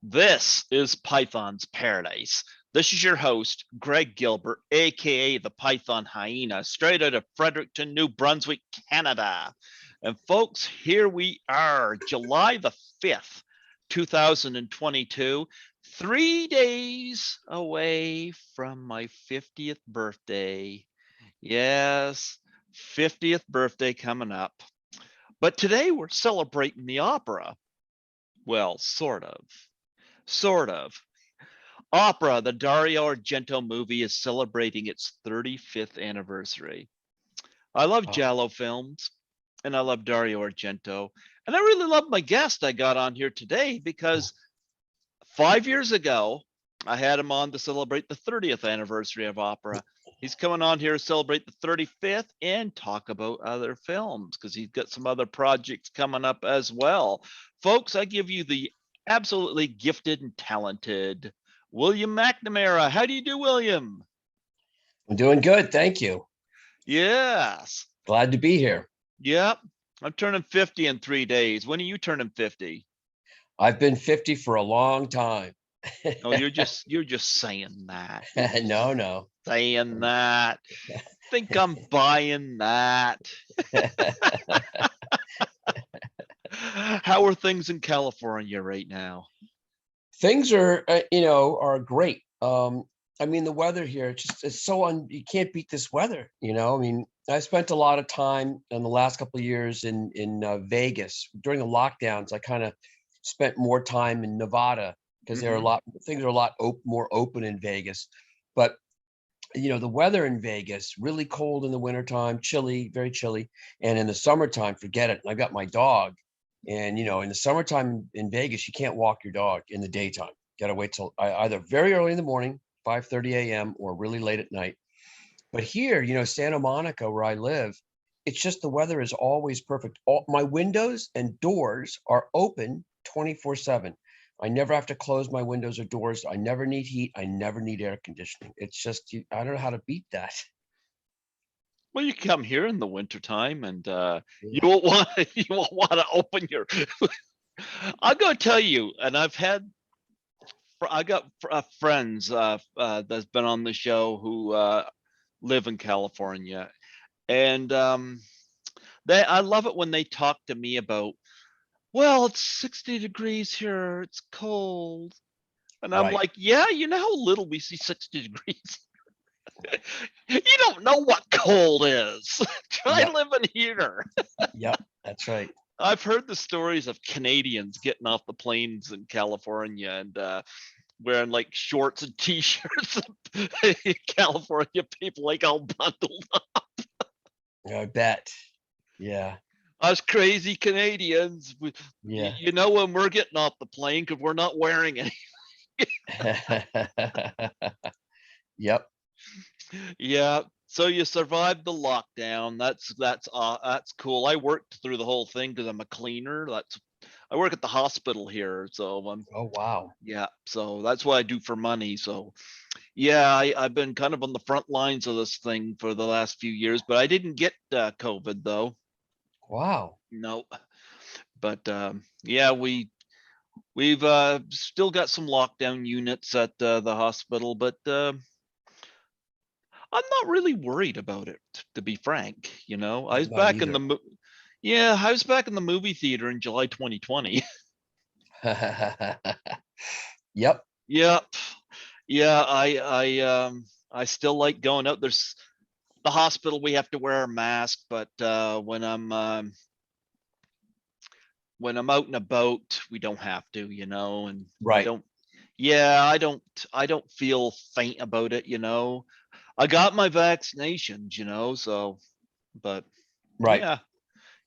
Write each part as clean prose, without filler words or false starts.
This is Python's Paradise. This is your host, Greg Gilbert, aka the Python Hyena, straight out of Fredericton, New Brunswick, Canada. And folks, here we are, July the 5th, 2022, 3 days away from my 50th birthday. Yes, 50th birthday coming up. But today we're celebrating the opera. Well, sort of. Sort of. Opera, the Dario Argento movie, is celebrating its 35th anniversary. I love Oh, Giallo films, and I love Dario Argento. And I really love my guest I got on here today because 5 years ago, I had him on to celebrate the 30th anniversary of opera. He's coming on here to celebrate the 35th and talk about other films because he's got some other projects coming up as well. Folks, I give you the absolutely gifted and talented William McNamara. How do you do, William? I'm doing good. Thank you. Yes. Glad to be here. Yep. I'm turning 50 in 3 days. When are you turning 50? I've been 50 for a long time. Oh, you're just saying that. You're just No, no. saying that. Think I'm buying that. How are things in California right now? Things are great. I mean, the weather here, it's so you can't beat this weather, I mean, I spent a lot of time in the last couple of years in Vegas. During the lockdowns, I kind of spent more time in Nevada because Hmm. things are a lot more open in Vegas. But the weather in Vegas, really cold in the wintertime, chilly, very chilly. And in the summertime, forget it. I've got my dog. And, in the summertime in Vegas, you can't walk your dog in the daytime. Got to wait till either very early in the morning, 5:30 a.m., or really late at night. But here, Santa Monica, where I live, it's just the weather is always perfect. All my windows and doors are open 24/7. I never have to close my windows or doors. I never need heat. I never need air conditioning. It's just, I don't know how to beat that. Well, you come here in the wintertime and you Yeah. won't want you won't want to open your. I'm gonna tell you, and I got friends that's been on the show who live in California, and I love it when they talk to me about, well, it's 60 degrees here, it's cold. And I'm Right. like, yeah, you know how little we see 60 degrees? You don't know what cold is. Try Yep. living here. Yep. That's right. I've heard the stories of Canadians getting off the planes in California and wearing like shorts and t-shirts. California people like all bundled up. I bet. Yeah. Us crazy Canadians, Yeah. when we're getting off the plane because we're not wearing any. Yep. Yeah. So you survived the lockdown. That's cool. I worked through the whole thing because I'm a cleaner. I work at the hospital here, so Oh, wow. yeah. So that's what I do for money. So yeah, I've been kind of on the front lines of this thing for the last few years, but I didn't get COVID though. Wow. No, but yeah, we've still got some lockdown units at the hospital, but I'm not really worried about it, to be frank. I I'm was not back in either. yeah, I was back in the movie theater in July 2020. Yep. Yep. Yeah, I still like going out. There's the hospital, we have to wear a mask, but when I'm out and about, we don't have to, and I Right. don't yeah, I don't feel faint about it, I got my vaccinations, so but Right. yeah.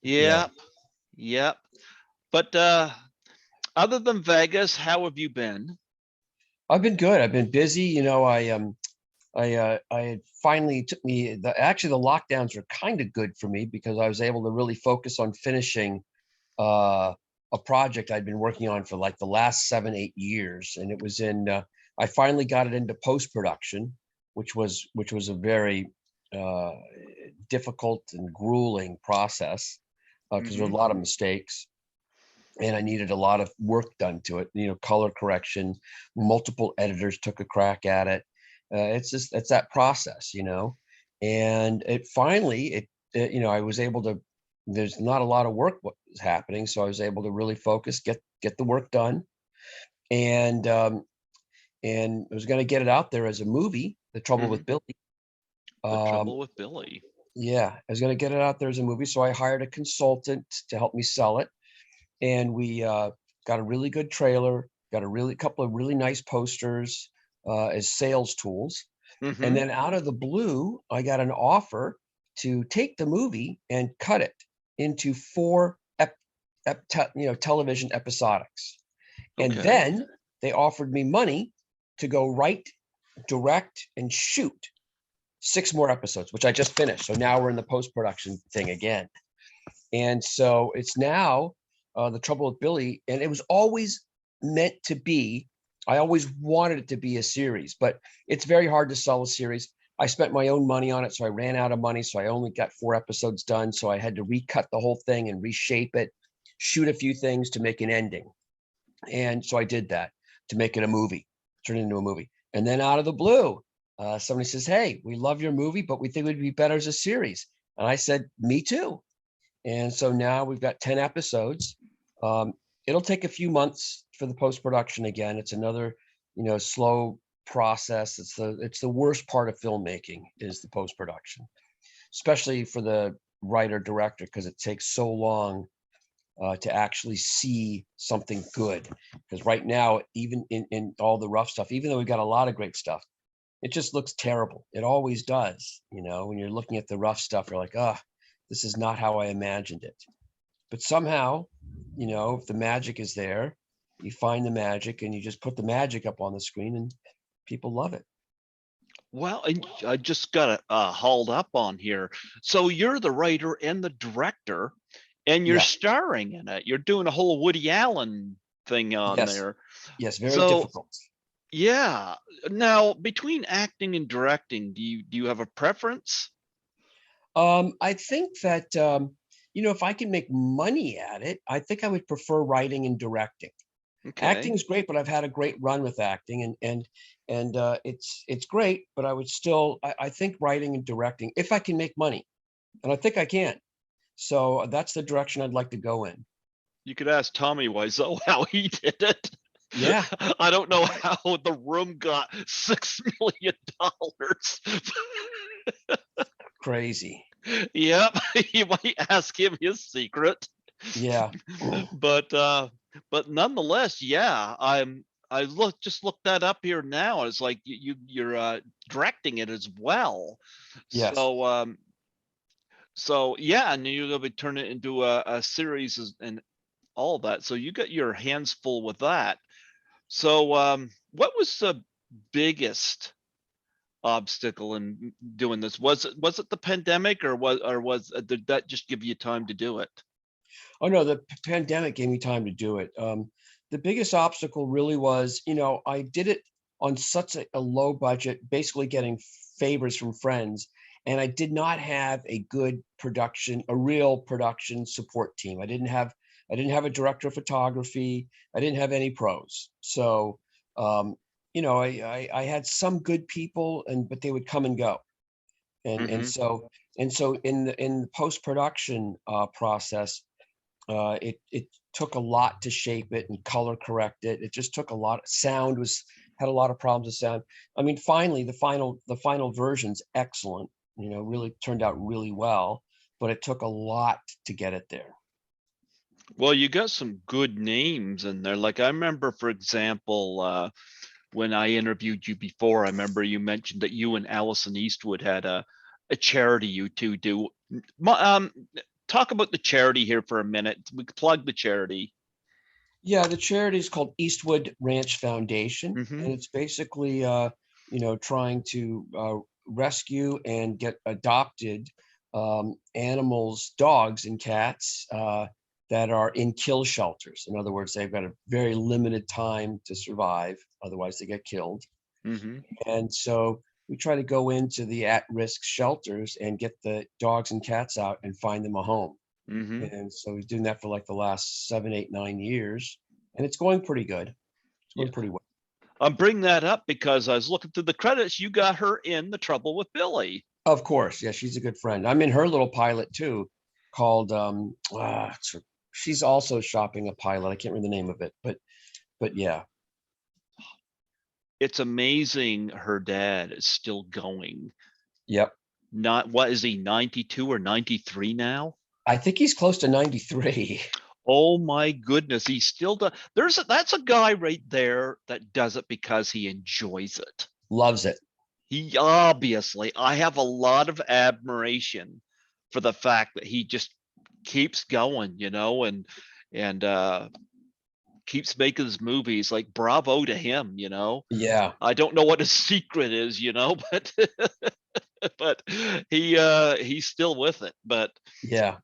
Yeah. Yep. Yep. But other than Vegas, how have you been? I've been good. I've been busy. I had finally took me actually the lockdowns were kind of good for me because I was able to really focus on finishing uh, a project I'd been working on for like the last 7, 8 years, and it was I finally got it into post production, which was a very uh, difficult and grueling process because there were Hmm. a lot of mistakes. and I needed a lot of work done to it. Color correction, multiple editors took a crack at it. It's that process, and it finally, I was able to, there's not a lot of work was happening. So I was able to really focus, get the work done. And I was going to get it out there as a movie, The Trouble Mhm. with Billy. The Um, Trouble with Billy. yeah, I was going to get it out there as a movie. So I hired a consultant to help me sell it. And we got a really good trailer, got couple of really nice posters as sales tools. And Mhm. then out of the blue, I got an offer to take the movie and cut it into 4 television episodics. And Okay. then they offered me money to go write, direct, and shoot 6 more episodes, which I just finished. So now we're in the post-production thing again. And so it's now The Trouble with Billy, and it was always meant to be. I always wanted it to be a series, but it's very hard to sell a series. I spent my own money on it, so I ran out of money. So I only got 4 episodes done. So I had to recut the whole thing and reshape it, shoot a few things to make an ending. And so I did that to make it a movie, turn it into a movie. And then out of the blue, somebody says, "Hey, we love your movie, but we think it would be better as a series." And I said, "Me too." And so now we've got 10 episodes. Um, it'll take a few months for the post-production again. It's another, slow process. It's the worst part of filmmaking is the post-production, especially for the writer director, because it takes so long to actually see something good. Because right now, even in all the rough stuff, even though we've got a lot of great stuff, it just looks terrible. It always does. When you're looking at the rough stuff, you're like, ah, this is not how I imagined it. But somehow, if the magic is there, you find the magic and you just put the magic up on the screen and people love it. Well, and I just got it hauled up on here. So you're the writer and the director, and you're Yeah. starring in it. You're doing a whole Woody Allen thing on Yes. there. Yes. Very So difficult. yeah. Now, between acting and directing, do you have a preference? I think that, if I can make money at it, I think I would prefer writing and directing. Acting Okay. is great, but I've had a great run with acting, and it's great. But I think writing and directing, if I can make money, and I think I can. So that's the direction I'd like to go in. You could ask Tommy Wiseau how he did it. Yeah, I don't know how the room got $6 million. crazy. Yep, you might ask him his secret. Yeah, But but nonetheless, yeah, I just looked that up here now. It's like you're directing it as well. yes. So yeah, and you're gonna be turning it into a series and all that. So you got your hands full with that. So what was the biggest obstacle in doing this? Was it the pandemic, or did that just give you time to do it? Oh no, the pandemic gave me time to do it. The biggest obstacle really was, I did it on such a low budget, basically getting favors from friends, and I did not have a good production, a real production support team. I didn't have a director of photography. I didn't have any pros. So, um, I had some good people, but they would come and go, and and Hmm. so and so in the post production process. It took a lot to shape it and color correct it. It just took a lot. Sound had a lot of problems with sound. I mean, finally, the final version's excellent. Really turned out really well, but it took a lot to get it there. Well, you got some good names in there. Like I remember, for example, when I interviewed you before, I remember you mentioned that you and Allison Eastwood had a charity you two do. Um, talk about the charity here for a minute. We could plug the charity. Yeah, the charity is called Eastwood Ranch Foundation, Hmm. and it's basically, trying to rescue and get adopted animals, dogs and cats that are in kill shelters. In other words, they've got a very limited time to survive, otherwise they get killed. Hmm. And so we try to go into the at-risk shelters and get the dogs and cats out and find them a home. Hmm. And so he's doing that for like the last 7, 8, 9 years, and it's going pretty good. It's Yeah. going pretty well. I'm bringing that up because I was looking through the credits. You got her in The Trouble with Billy. Of course, yeah, she's a good friend. I'm in her little pilot too, called she's also shopping a pilot. I can't remember the name of it, but yeah. It's amazing her dad is still going. Yep. Not, what is he, 92 or 93 now? I think he's close to 93. Oh my goodness, he still does. That's a guy right there that does it because he enjoys it. Loves it. He obviously, I have a lot of admiration for the fact that he just keeps going, and keeps making his movies. Like, bravo to him. Yeah. I don't know what his secret is, but but he's still with it. But Yeah.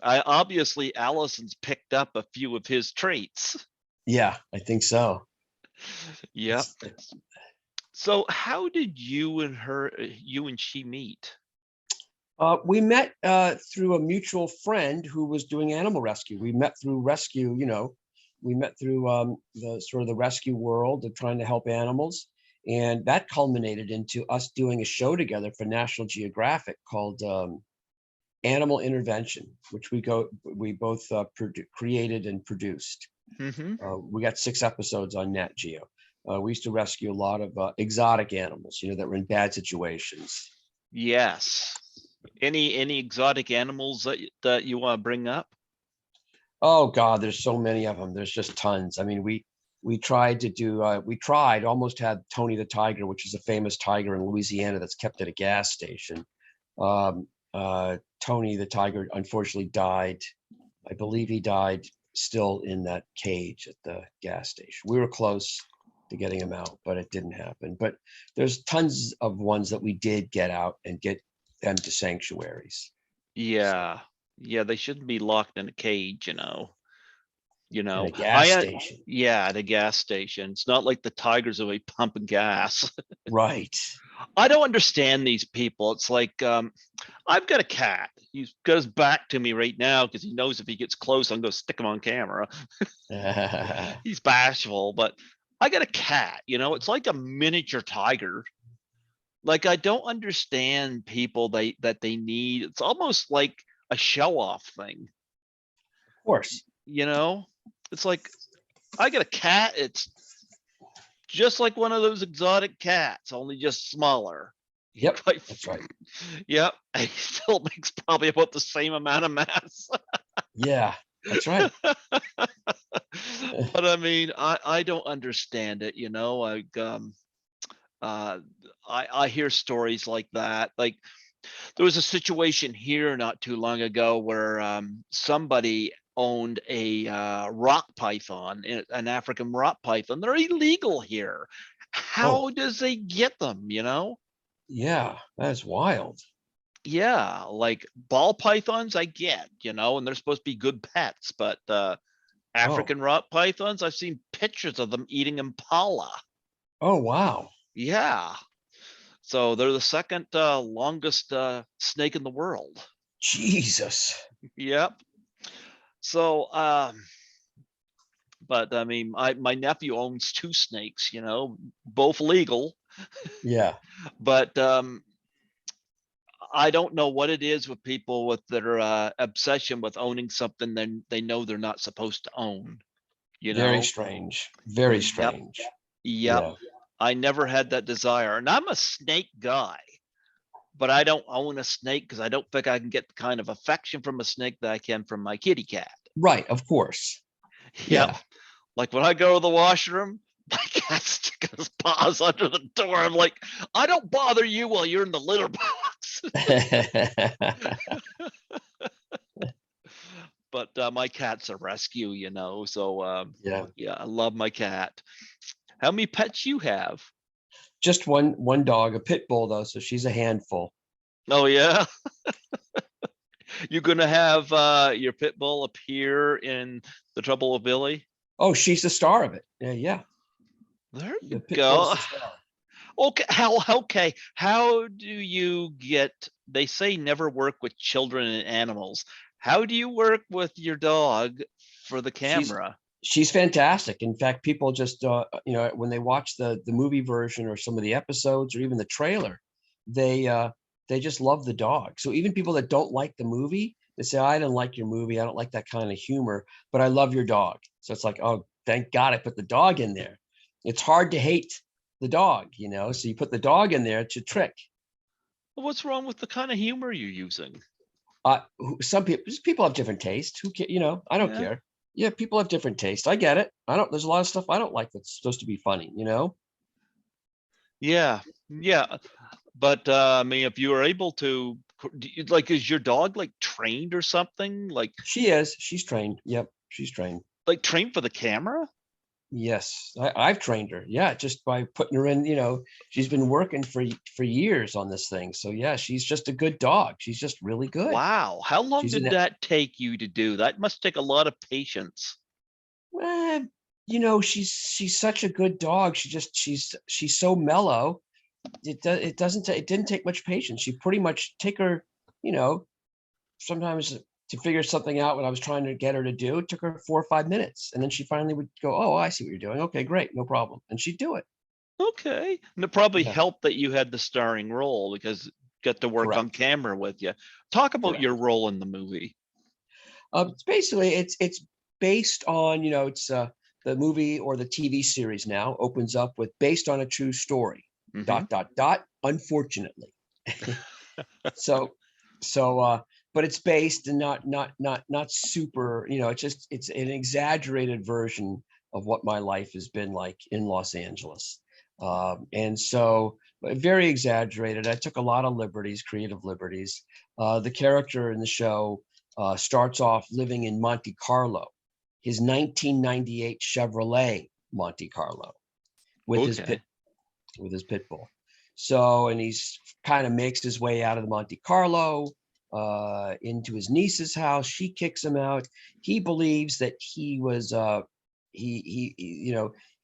I obviously Allison's picked up a few of his traits. Yeah. I think so. Yep. So how did you and she meet? We met through a mutual friend who was doing animal rescue. We met through rescue, we met through the sort of the rescue world of trying to help animals. And that culminated into us doing a show together for National Geographic called Animal Intervention, which we both created and produced. Mm-hmm. We got 6 episodes on Nat Geo. We used to rescue a lot of exotic animals, that were in bad situations. Yes. Any exotic animals that you want to bring up? Oh God, there's so many of them. There's just tons. I mean, we tried to do almost had Tony the tiger, which is a famous tiger in Louisiana that's kept at a gas station. Tony the tiger unfortunately died. I believe he died still in that cage at the gas station. We were close to getting him out, but it didn't happen. But there's tons of ones that we did get out and get them to sanctuaries. Yeah. Yeah, they shouldn't be locked in a cage, In a gas station. Yeah, at a gas station. It's not like the tigers will be pumping gas. Right. I don't understand these people. It's like, I've got a cat. He goes back to me right now because he knows if he gets close, I'm going to stick him on camera. He's bashful, but I got a cat. It's like a miniature tiger. Like, I don't understand people that they need. It's almost like a show off thing. Of course. It's like, I got a cat. It's just like one of those exotic cats, only just smaller. Yep, that's right. Yep. He still makes probably about the same amount of mass. Yeah, that's right. But I mean, I don't understand it, like, I hear stories like that. Like, there was a situation here not too long ago where somebody owned a rock python, an African rock python. They're illegal here. Oh, How does they get them? yeah, that's wild. Yeah, like ball pythons, I get, and they're supposed to be good pets, but Oh, African rock pythons, I've seen pictures of them eating impala. oh, wow. Yeah. So they're the second longest snake in the world. Jesus. Yep. So, but I mean, my nephew owns 2 snakes, both legal, Yeah, but I don't know what it is with people with their obsession with owning something then they know they're not supposed to own, you very know? strange. Very Yep. strange. Yep. Yeah. I never had that desire. And I'm a snake guy, but I don't own a snake because I don't think I can get the kind of affection from a snake that I can from my kitty cat. Right, of course. Yep. Yeah. Like when I go to the washroom, my cat sticks his paws under the door. I'm like, I don't bother you while you're in the litter box. But my cat's a rescue, so Yeah. yeah, I love my cat. How many pets you have? Just one dog, a pit bull though, so she's a handful. Oh yeah. You're gonna have your pit bull appear in The Trouble with Billy? Oh, she's the star of it. Yeah, yeah. There The you pit bull's go. the star. How do you get, they say never work with children and animals. How do you work with your dog for the She's camera? she's fantastic. In fact, people just when they watch the movie version or some of the episodes or even the trailer, they just love the dog. So even people that don't like the movie, they say, I don't like your movie. I don't like that kind of humor, but I love your dog. So it's like, oh, thank God I put the dog in there. It's hard to hate the dog, so you put the dog in there, it's a trick. What's wrong with the kind of humor you're using? Some people have different tastes. I don't Yeah. care. Yeah, people have different tastes. I get it. There's a lot of stuff I don't like that's supposed to be funny. Yeah. Yeah. But I mean, if you were able to, like, is your dog like trained or something? She's trained. Yep, she's trained. Like trained for the camera? Yes, I've trained her. Yeah, just by putting her in. She's been working for years on this thing. So yeah, she's just a good dog. She's just really good. Wow. How long She's did an that take you to do? That must take a lot of patience. eh, she's such a good dog. She's so mellow. It didn't take much patience. She pretty much take her, you know, sometimes to figure something out what I was trying to get her to do. It took her 4 or 5 minutes. And then she finally would go, oh, I see what you're doing. Okay, great, no problem. And she'd do it. Okay. And it probably Yeah, helped that you had the starring role because get to work on correct. camera with you. Talk about Correct. your role in the movie. It's basically it's based on, it's the movie or the TV series now opens up with based on a true story. Hmm. Dot dot dot. Unfortunately. So but it's based and not super, it's an exaggerated version of what my life has been like in Los Angeles. And so very exaggerated. I took a lot of liberties, creative liberties. The character in the show starts off living in Monte Carlo, his 1998 Chevrolet Monte Carlo with his Okay. pit bull. So, and he's kind of makes his way out of the Monte Carlo into his niece's house. She kicks him out. He believes that he was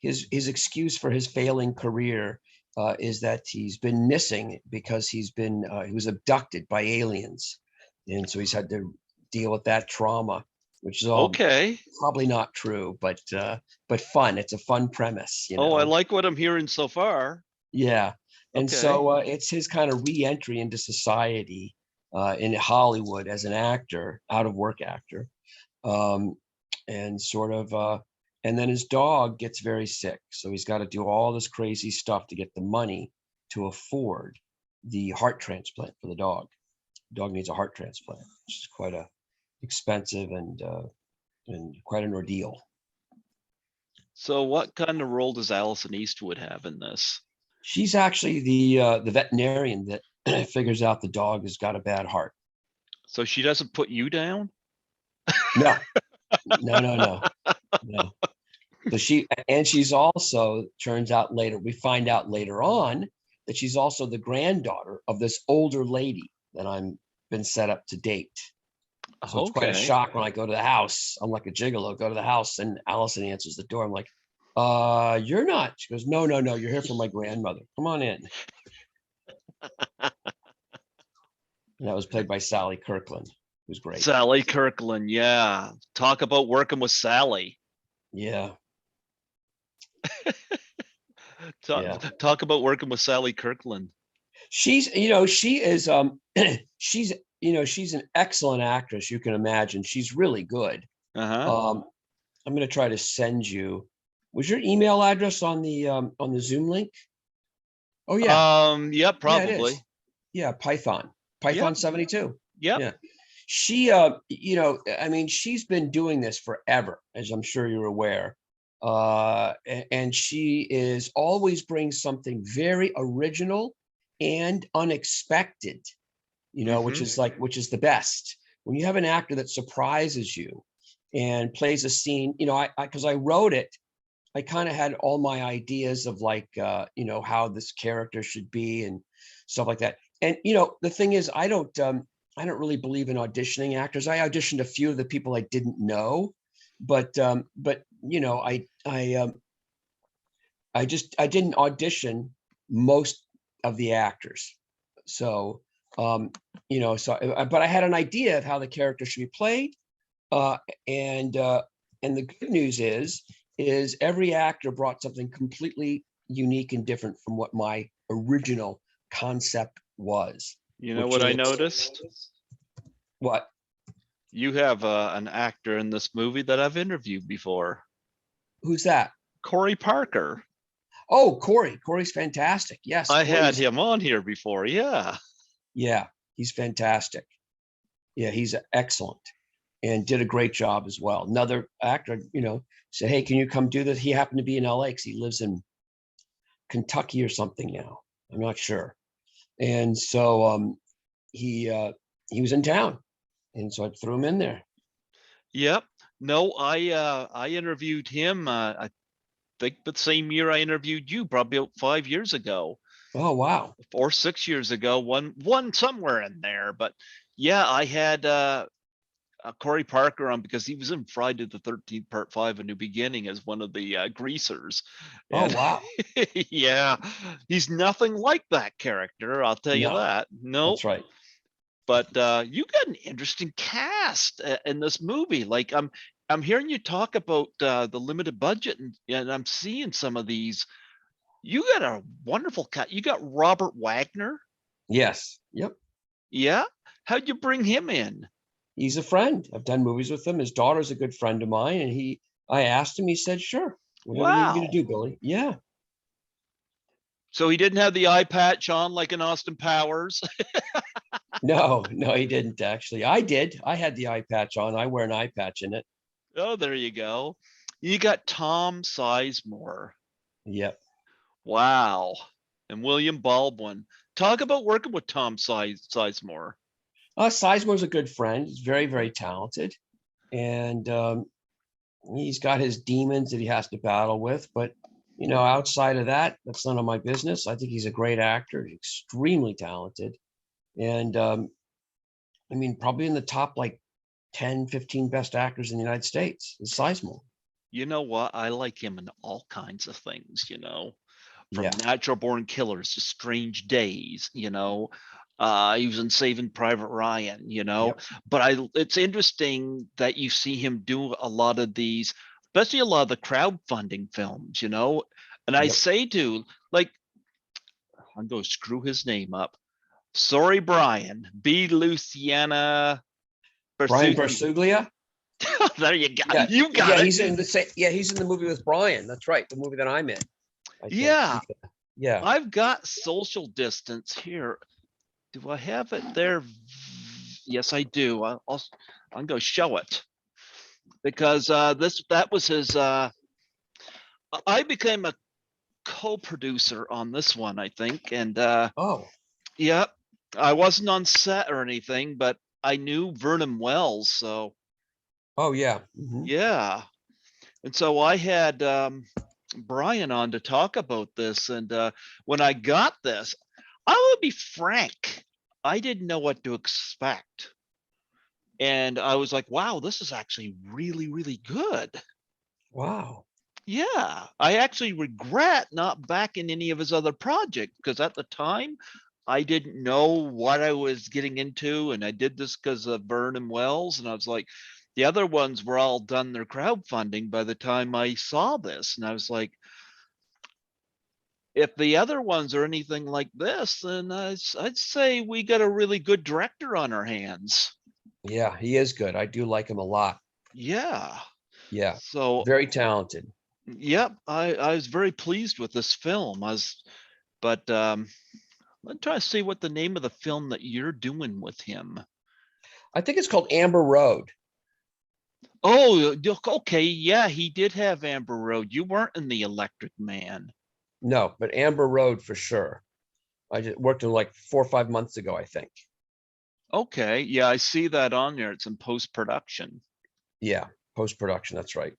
his excuse for his failing career is that he's been missing because he was abducted by aliens, and so he's had to deal with that trauma, which is all Okay. probably not true, but fun. It's a fun premise. Oh, I like what I'm hearing so far. Yeah. And Okay. so it's his kind of re-entry into society in Hollywood as an actor, out of work actor. Um, and sort of, and then his dog gets very sick. So he's got to do all this crazy stuff to get the money to afford the heart transplant for the dog. The dog needs a heart transplant, which is quite expensive and quite an ordeal. So what kind of role does Allison Eastwood have in this? She's actually the veterinarian that figures out the dog has got a bad heart. So she doesn't put you down? No, no. So she's also we find out later on that she's also the granddaughter of this older lady that I'm been set up to date. So it's quite a Okay. shock when I go to the house. I'm like a gigolo, go to the house and Allison answers the door. I'm like, you're not. She goes, no, you're here for my grandmother. Come on in. And that was played by Sally Kirkland, who's great. Sally Kirkland. Yeah. Talk about working with Sally. Yeah, Talk, yeah. talk about working with Sally Kirkland. She is she's an excellent actress. You can imagine. She's really good. Uh-huh. I'm going to try to send you. Was your email address on the Zoom link? Oh yeah, Yeah, yeah, it is. probably. Yeah, Python Yep. 72. Yep. Yeah, she I mean, she's been doing this forever, as I'm sure you're aware. And she is always brings something very original and unexpected, which Hmm. is the best. When you have an actor that surprises you and plays a scene, I because I wrote it, I kind of had all my ideas of how this character should be and stuff like that. And the thing is, I don't really believe in auditioning actors. I auditioned a few of the people I didn't know, but I didn't audition most of the actors. So You know, so, but I had an idea of how the character should be played. Uh, and the good news is every actor brought something completely unique and different from what my original concept was. You know Which what I is noticed? what? You have an actor in this movie that I've interviewed before, Who's that? Corey Parker. Oh, Corey. Corey's fantastic. Yes, I Corey had is. him on here before. Yeah. Yeah, he's fantastic. Yeah, he's excellent and did a great job as well. Another actor, you know, said, "Hey, can you come do this?" He happened to be in LA because he lives in Kentucky or something now. I'm not sure. And so he was in town, and so I threw him in there. Yep. No, I interviewed him. I think the same year I interviewed you, probably about 5 years ago Oh wow. or 6 years ago. One somewhere in there. But yeah, I had Corey Parker on because he was in Friday the 13th Part 5: A New Beginning as one of the greasers. Oh And wow. yeah, he's nothing like that character, I'll tell you No, that. Nope. that's right. But you got an interesting cast in this movie. Like I'm hearing you talk about the limited budget, and I'm seeing some of these. You got a wonderful cast. You got Robert Wagner. Yes. Yep. Yeah. How'd you bring him in? He's a friend. I've done movies with him. His daughter's a good friend of mine, and I asked him. He said, "Sure, whatever you need me to Wow. do, Billy." Yeah. So he didn't have the eye patch on like in Austin Powers. No, no, he didn't actually. I did. I had the eye patch on. I wear an eye patch in it. Oh, there you go. You got Tom Sizemore. Yep. Wow. And William Baldwin. Talk about working with Tom Sizemore. Sizemore's a good friend. He's very, very talented, and he's got his demons that he has to battle with. But you know, outside of that, that's none of my business. I think he's a great actor, extremely talented, and I mean, probably in the top like 10, 15 best actors in the United States is Sizemore. You know what? I like him in all kinds of things, from Yeah. Natural Born Killers to Strange Days, he was in Saving Private Ryan, Yep. but it's interesting that you see him do a lot of these, especially a lot of the crowdfunding films, and I Yep. say to, like, I'm going to screw his name up. Sorry, Brian. B. Luciana Brian Bersugli. Bersuglia. There you go. Yeah. You got Yeah. it. He's in the same. Yeah. He's in the movie with Brian. That's right. The movie that I'm in. I think. Yeah. Yeah. I've got Social Distance here. Do I have it there? Yes, I do. I'm going to show it because that was his. I became a co-producer on this one, I think, and Oh. yeah, I wasn't on set or anything, but I knew Vernon Wells, so Oh yeah. Mhm. yeah, and so I had Brian on to talk about this, and when I got this, I will be frank, I didn't know what to expect. And I was like, wow, this is actually really, really good. Wow. Yeah, I actually regret not backing any of his other projects because at the time I didn't know what I was getting into. And I did this because of Vernon Wells. And I was like, the other ones were all done their crowdfunding by the time I saw this. And I was like, if the other ones are anything like this, then I'd say we got a really good director on our hands. Yeah, he is good. I do like him a lot. Yeah. Yeah. So, Very talented. yep, I was very pleased with this film. But I'm trying to see what the name of the film that you're doing with him. I think it's called Amber Road. Oh, okay, yeah, he did have Amber Road. You weren't in The Electric Man. No, but Amber Road for sure. I just worked on like 4 or 5 months ago, I think. Okay, yeah, I see that on there. It's in post-production. Yeah, post production. That's right.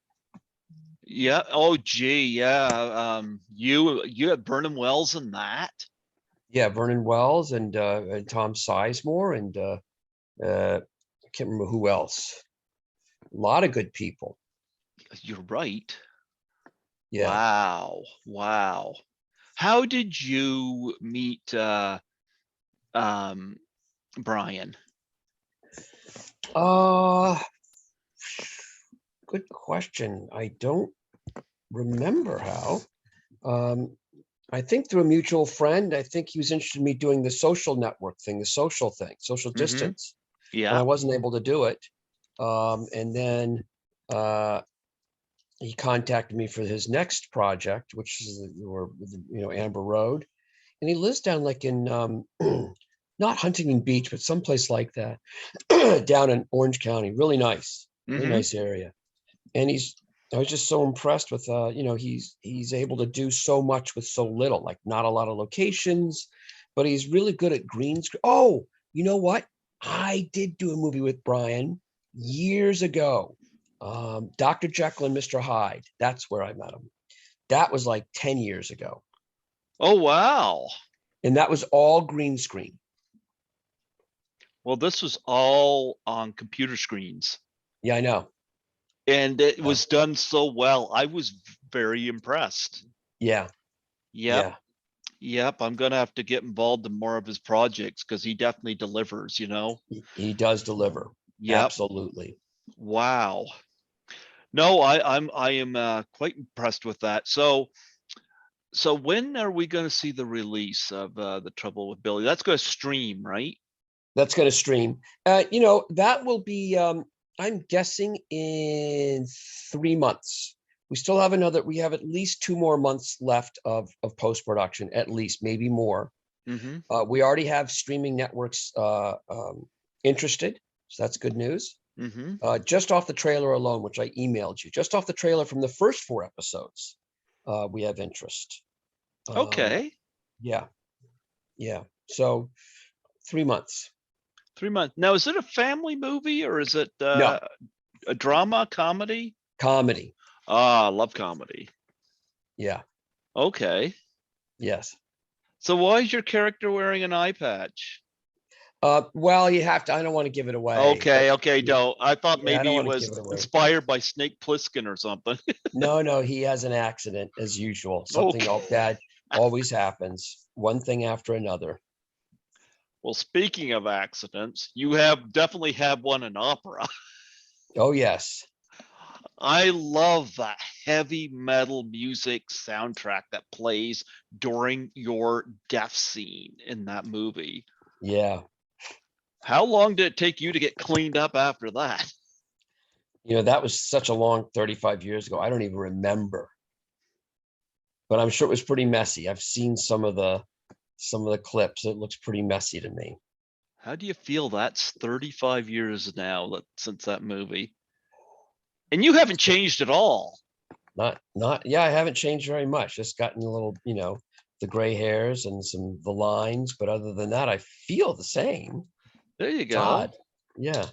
Yeah. Oh, gee, yeah. You had Burnham Wells in that. Yeah, Vernon Wells and Tom Sizemore I can't remember who else. A lot of good people. You're right. Yeah. Wow. Wow. How did you meet um Brian? Uh, good question. I don't remember how. I think through a mutual friend, I think he was interested in me doing the social network thing, the social thing, social distance. And I Yeah. wasn't able to do it. And then he contacted me for his next project, which is Amber Road. And he lives down like in not Huntington Beach, but someplace like that, down in Orange County. Really nice area. And I was just so impressed with he's able to do so much with so little, like not a lot of locations, but he's really good at green screen. Oh, you know what? I did do a movie with Brian years ago. Dr. Jekyll and Mr. Hyde. That's where I met him. That was like 10 years ago. Oh, wow. And that was all green screen. Well, this was all on computer screens. Yeah, I know. And it was done so well. I was very impressed. Yeah. Yep. Yep. I'm going to have to get involved in more of his projects because he definitely delivers, He does deliver. Yep. Absolutely. Wow. No, I am quite impressed with that. So when are we going to see the release of The Trouble with Billy? That's going to stream, right? That's going to stream. That will be, I'm guessing in 3 months. We have at least 2 more months left of post-production, at least, maybe more. We already have streaming networks interested, so that's good news. Just off the trailer alone, which I emailed you, just off the trailer from the first 4 episodes, we have interest. Okay. Yeah. So 3 months. 3 months. Now, is it a family movie or is it No. a drama, comedy? Comedy. I love comedy. Yeah. Okay. Yes. So why is your character wearing an eye patch? Well, you have to. I don't want to give it away. Okay, don't. I thought maybe it it was inspired by Snake Plissken or something. No, he has an accident as usual. Something bad always happens. One thing after another. Well, speaking of accidents, you have definitely had one in opera. Oh, yes. I love that heavy metal music soundtrack that plays during your death scene in that movie. Yeah. How long did it take you to get cleaned up after that? That was such a long 35 years ago. I don't even remember. But I'm sure it was pretty messy. I've seen some of the clips. It looks pretty messy to me. How do you feel that's 35 years now since that movie? And you haven't changed at all. Yeah, I haven't changed very much. Just gotten a little, the gray hairs and the lines. But other than that, I feel the same. There you go. Odd. Yeah.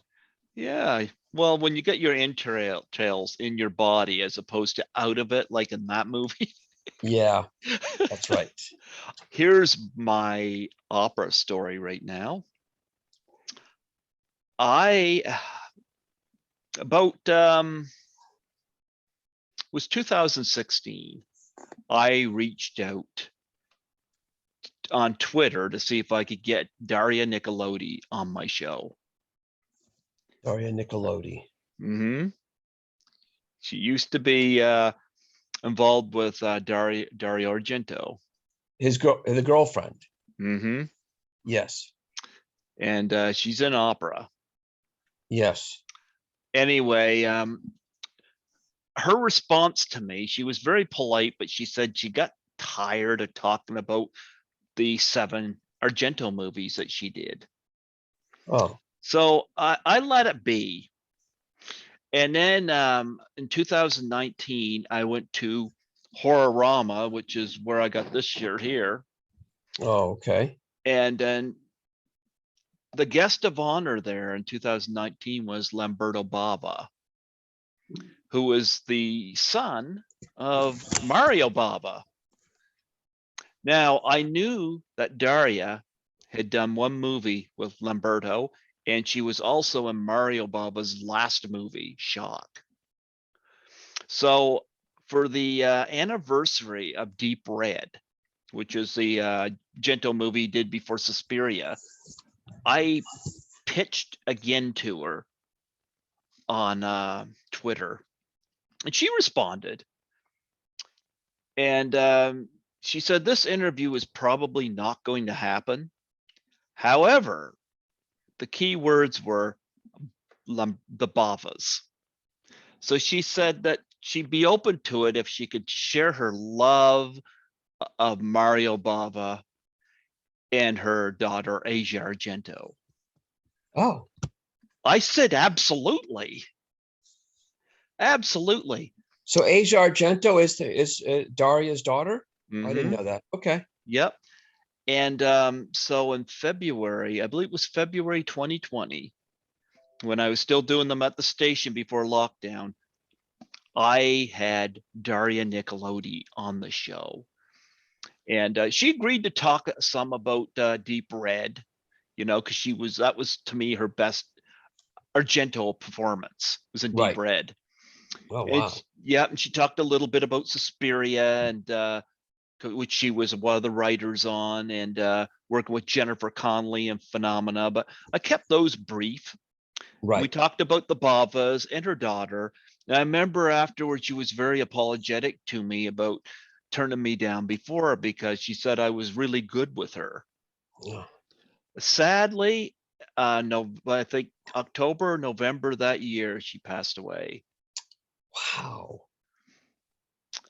Yeah. Well, when you get your entrails in your body as opposed to out of it, like in that movie. Yeah, that's right. Here's my opera story right now. Was 2016. I reached out on Twitter to see if I could get Daria Nicolodi on my show. Daria Nicolodi. She used to be involved with Dario Argento. The girlfriend. Yes. And she's in opera. Yes. Anyway, her response to me, she was very polite, but she said she got tired of talking about the 7 Argento movies that she did. Oh. So I let it be. And then in 2019, I went to Horrorama, which is where I got this shirt here. Oh, okay. And then the guest of honor there in 2019 was Lamberto Bava, who was the son of Mario Bava. Now, I knew that Daria had done one movie with Lamberto, and she was also in Mario Bava's last movie, Shock. So for the anniversary of Deep Red, which is the Gento movie he did before Suspiria, I pitched again to her on Twitter, and she responded. And she said this interview is probably not going to happen. However, the key words were the Bavas. So she said that she'd be open to it if she could share her love of Mario Bava and her daughter Asia Argento. Oh, I said absolutely, absolutely. so Asia Argento is Daria's daughter? I didn't Mhm. know that. Okay. Yep. And so in February, I believe it was February 2020, when I was still doing them at the station before lockdown, I had Daria Nicolodi on the show. And she agreed to talk some about Deep Red, because that was to me her best Argento performance was in Deep Right. Red. Oh, wow. It's yeah, and she talked a little bit about Suspiria, and which she was one of the writers on, and working with Jennifer Connelly and Phenomena. But I kept those brief. We Right. talked about the Bavas and her daughter. And I remember afterwards she was very apologetic to me about turning me down before, because she said I was really good with her. Yeah. Sadly, no, I think October, November that year, she passed away. Wow.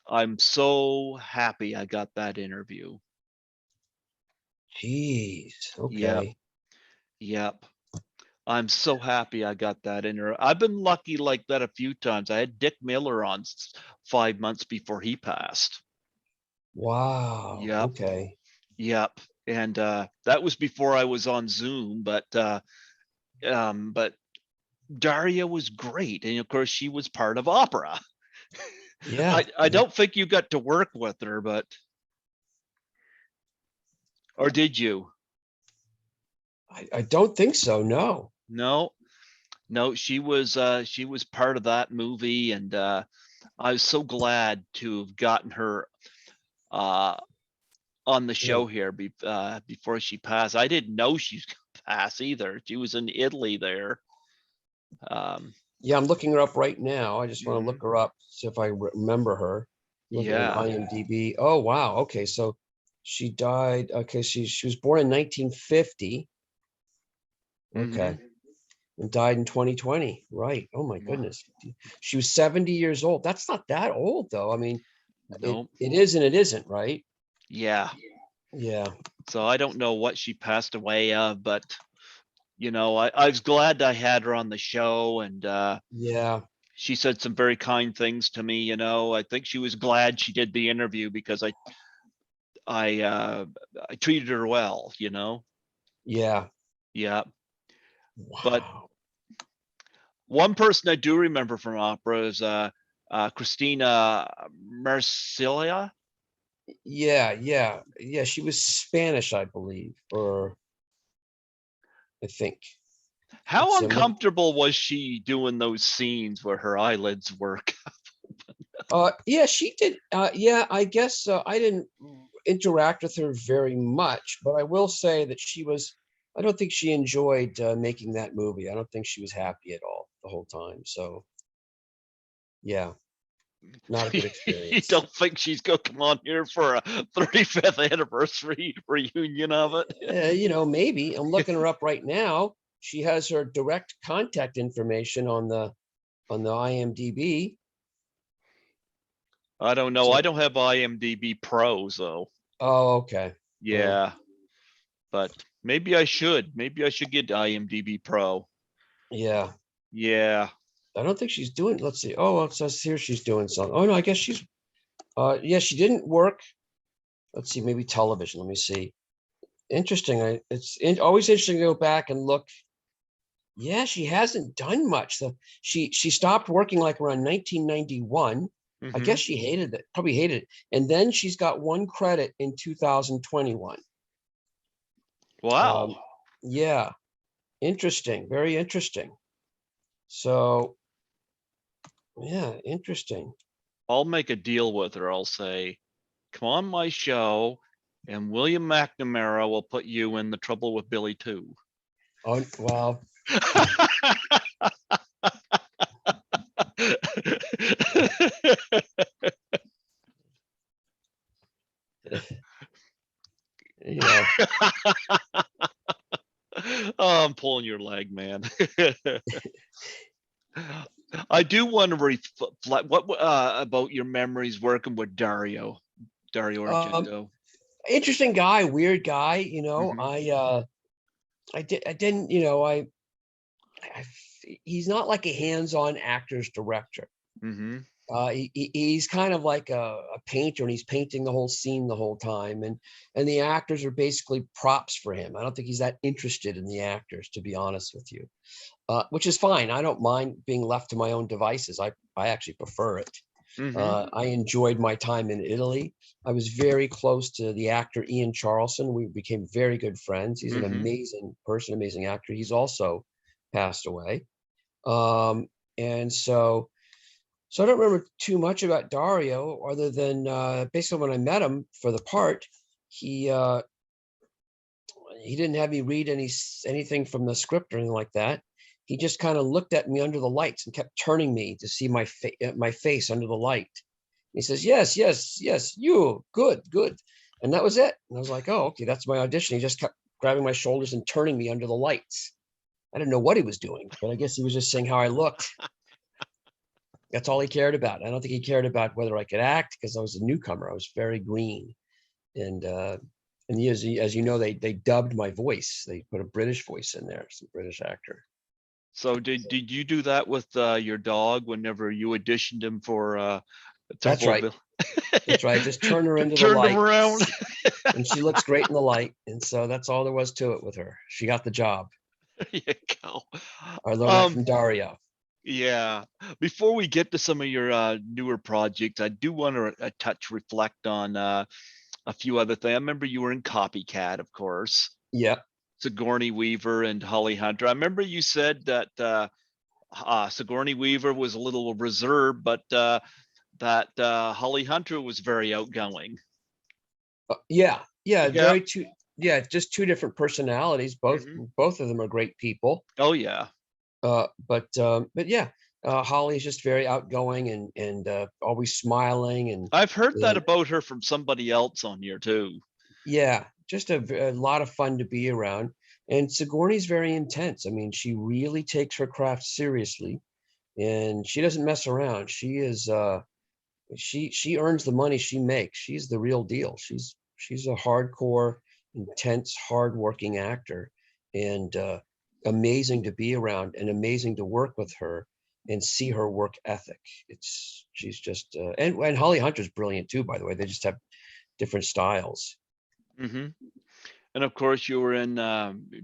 I'm so happy I got that interview. Jeez. Yep, Okay. yep. I'm so happy I got that interview. I've been lucky like that a few times. I had Dick Miller on 5 months before he passed. Wow. Yep, Okay. yep. And that was before I was on Zoom, but Daria was great, and of course she was part of opera. Yeah. I Yeah. don't think you got to work with her, but or did you? I don't think so. No. No, no, she was part of that movie, and I was so glad to have gotten her uh on the Yeah. show here before she passed. I didn't know she was gonna pass either. She was in Italy there. Um, Yeah, I'm looking her up right now. I just want to mhm. look her up, see if I remember her. Looking at Yeah. IMDb. Oh, wow. Okay, so she died. Okay, she was born in 1950. Hmm. Okay, and died in 2020. Right. Oh my goodness. She was 70 years old. That's not that old though. I mean, No. it is and it isn't, right? Yeah. Yeah. So I don't know what she passed away of, but I was glad I had her on the show, and Yeah. she said some very kind things to me. I think she was glad she did the interview because I treated her well. Yeah. Yeah. But Wow. one person I do remember from opera is Christina Marsilia. Yeah, yeah. Yeah, she was Spanish, I believe, or I think. Let's How see. I'm look, uncomfortable was she doing those scenes where her eyelids work? yeah, she did. Yeah, I guess I didn't interact with her very much, but I will say that I don't think she enjoyed making that movie. I don't think she was happy at all the whole time. So, yeah, not a good You experience. don't think she's gonna come on here for a 35th anniversary reunion of it? Maybe. I'm looking her up right now. She has her direct contact information on the IMDb. I don't know. I So, don't have IMDb Pro, so oh, okay. Well, yeah. But maybe I should. Maybe I should get IMDb Pro. yeah. Yeah. I don't think she's doing. Let's see. Oh, well, it says here she's doing something. Oh no, I guess she's. Yeah, she didn't work. Let's see, maybe television. Let me see. Interesting. Always interesting to go back and look. Yeah, she hasn't done much. She stopped working like around 1991. I Hmm. guess she hated it, probably hated it. And then she's got one credit in 2021. Wow. Yeah, interesting, very interesting. So, yeah, interesting. I'll make a deal with her. I'll say, come on my show, and William McNamara will put you in The Trouble with Billy too. Oh, well, you know, Oh, I'm pulling your leg, man. I do want to reflect what about your memories working with Dario um, Argento. interesting guy, weird guy, you know, Hmm. I didn't, you know, he's not like a hands-on actor's director. Hmm. He's kind of like a painter, and he's painting the whole scene the whole time, and the actors are basically props for him. I don't think he's that interested in the actors, to be honest with you, which is fine. I don't mind being left to my own devices. I actually prefer it. Hmm. I enjoyed my time in Italy. I was very close to the actor Ian Charleson. We became very good friends. He's an Hmm. amazing person, amazing actor. He's also passed away. And so I don't remember too much about Dario other than basically when I met him for the part, he uh, he didn't have me read anything from the script or anything like that. He just kind of looked at me under the lights and kept turning me to see my face under the light. He says, "Yes, yes, yes, you good, good," and that was it. And I was like, "Oh, okay, that's my audition." He just kept grabbing my shoulders and turning me under the lights. I didn't know what he was doing, but I guess he was just saying how I looked. That's all he cared about. I don't think he cared about whether I could act because I was a newcomer. I was very green, and as you know, they dubbed my voice. They put a British voice in there, some British actor. So did you do that with your dog whenever you auditioned him for That's Temple right. Bill? That's right. I just turned her into the Turned him light, around. and she looks great in the light. And so that's all there was to it with her. She got the job. There you go. I learned that Um, from Dario. yeah. Before we get to some of your newer projects, I do want to touch reflect on a few other things. I remember you were in Copycat, of course. Yep. Sigourney Weaver and Holly Hunter. I remember you said that Sigourney Weaver was a little reserved, but that Holly Hunter was very outgoing. Yeah. Yeah. Yeah. Very two. Yeah. Just two different personalities. Both Hmm. both of them are great people. Oh yeah. But yeah, Holly's just very outgoing and always smiling I've heard that and about her from somebody else on here too. yeah, just a lot of fun to be around. And Sigourney's very intense. I mean, she really takes her craft seriously, and she doesn't mess around. She earns the money she makes. She's the real deal. She's a hardcore, intense, hardworking actor, and amazing to be around and amazing to work with her and see her work ethic. She's just and Holly Hunter's brilliant too, by the way. They just have different styles. Hmm. And of course, you were in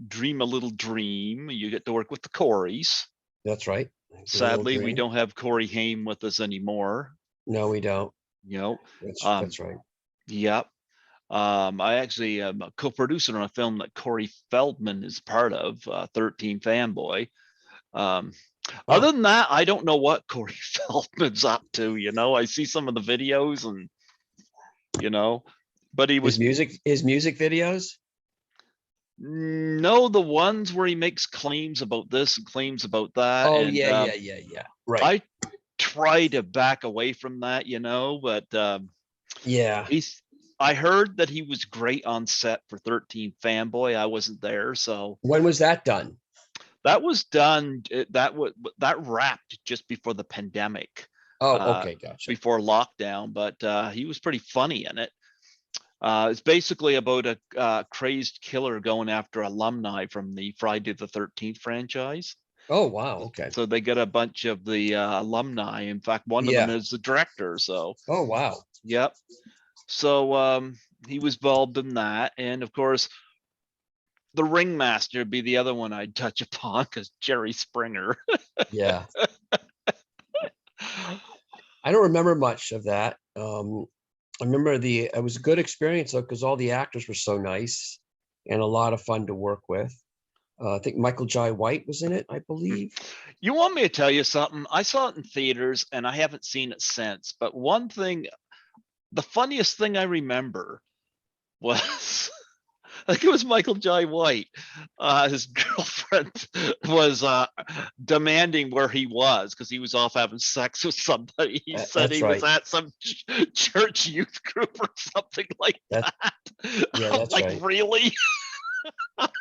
Dream a Little Dream. You get to work with the Coreys. That's right. Good little Sadly, we dream. don't have Corey Haim with us anymore. No, we don't. You know, That's um, right. yep. I actually am a co-producer on a film that Corey Feldman is part of, 13 Fanboy. Um, Oh, Other than that, I don't know what Corey Feldman's up to. I see some of the videos and, you know, but he was his music videos. no, the ones where he makes claims about this and claims about that. Oh And yeah, yeah, yeah, yeah. Right. I try to back away from that, but Yeah. he's, I heard that he was great on set for 13 Fanboy. I wasn't there. So When was that done? that was done. That wrapped just before the pandemic, Oh, uh, okay, gotcha. before lockdown. But he was pretty funny in it. It's basically about a crazed killer going after alumni from the Friday the 13th franchise. Oh, wow. Okay. So they get a bunch of the alumni. In fact, one of them Yeah. is the director. So, Oh, wow. yep. So he was involved in that, and of course, the ringmaster would be the other one I'd touch upon because Jerry Springer. Yeah. I don't remember much of that. I remember it was a good experience though, because all the actors were so nice and a lot of fun to work with. I think Michael Jai White was in it, I believe. You want me to tell you something? I saw it in theaters and I haven't seen it since. But one thing, the funniest thing I remember was I think it was Michael Jai White. His girlfriend was demanding where he was because he was off having sex with somebody. He said That's he was right. at some church youth group or something like That that. yeah, I'm that's like, right. really?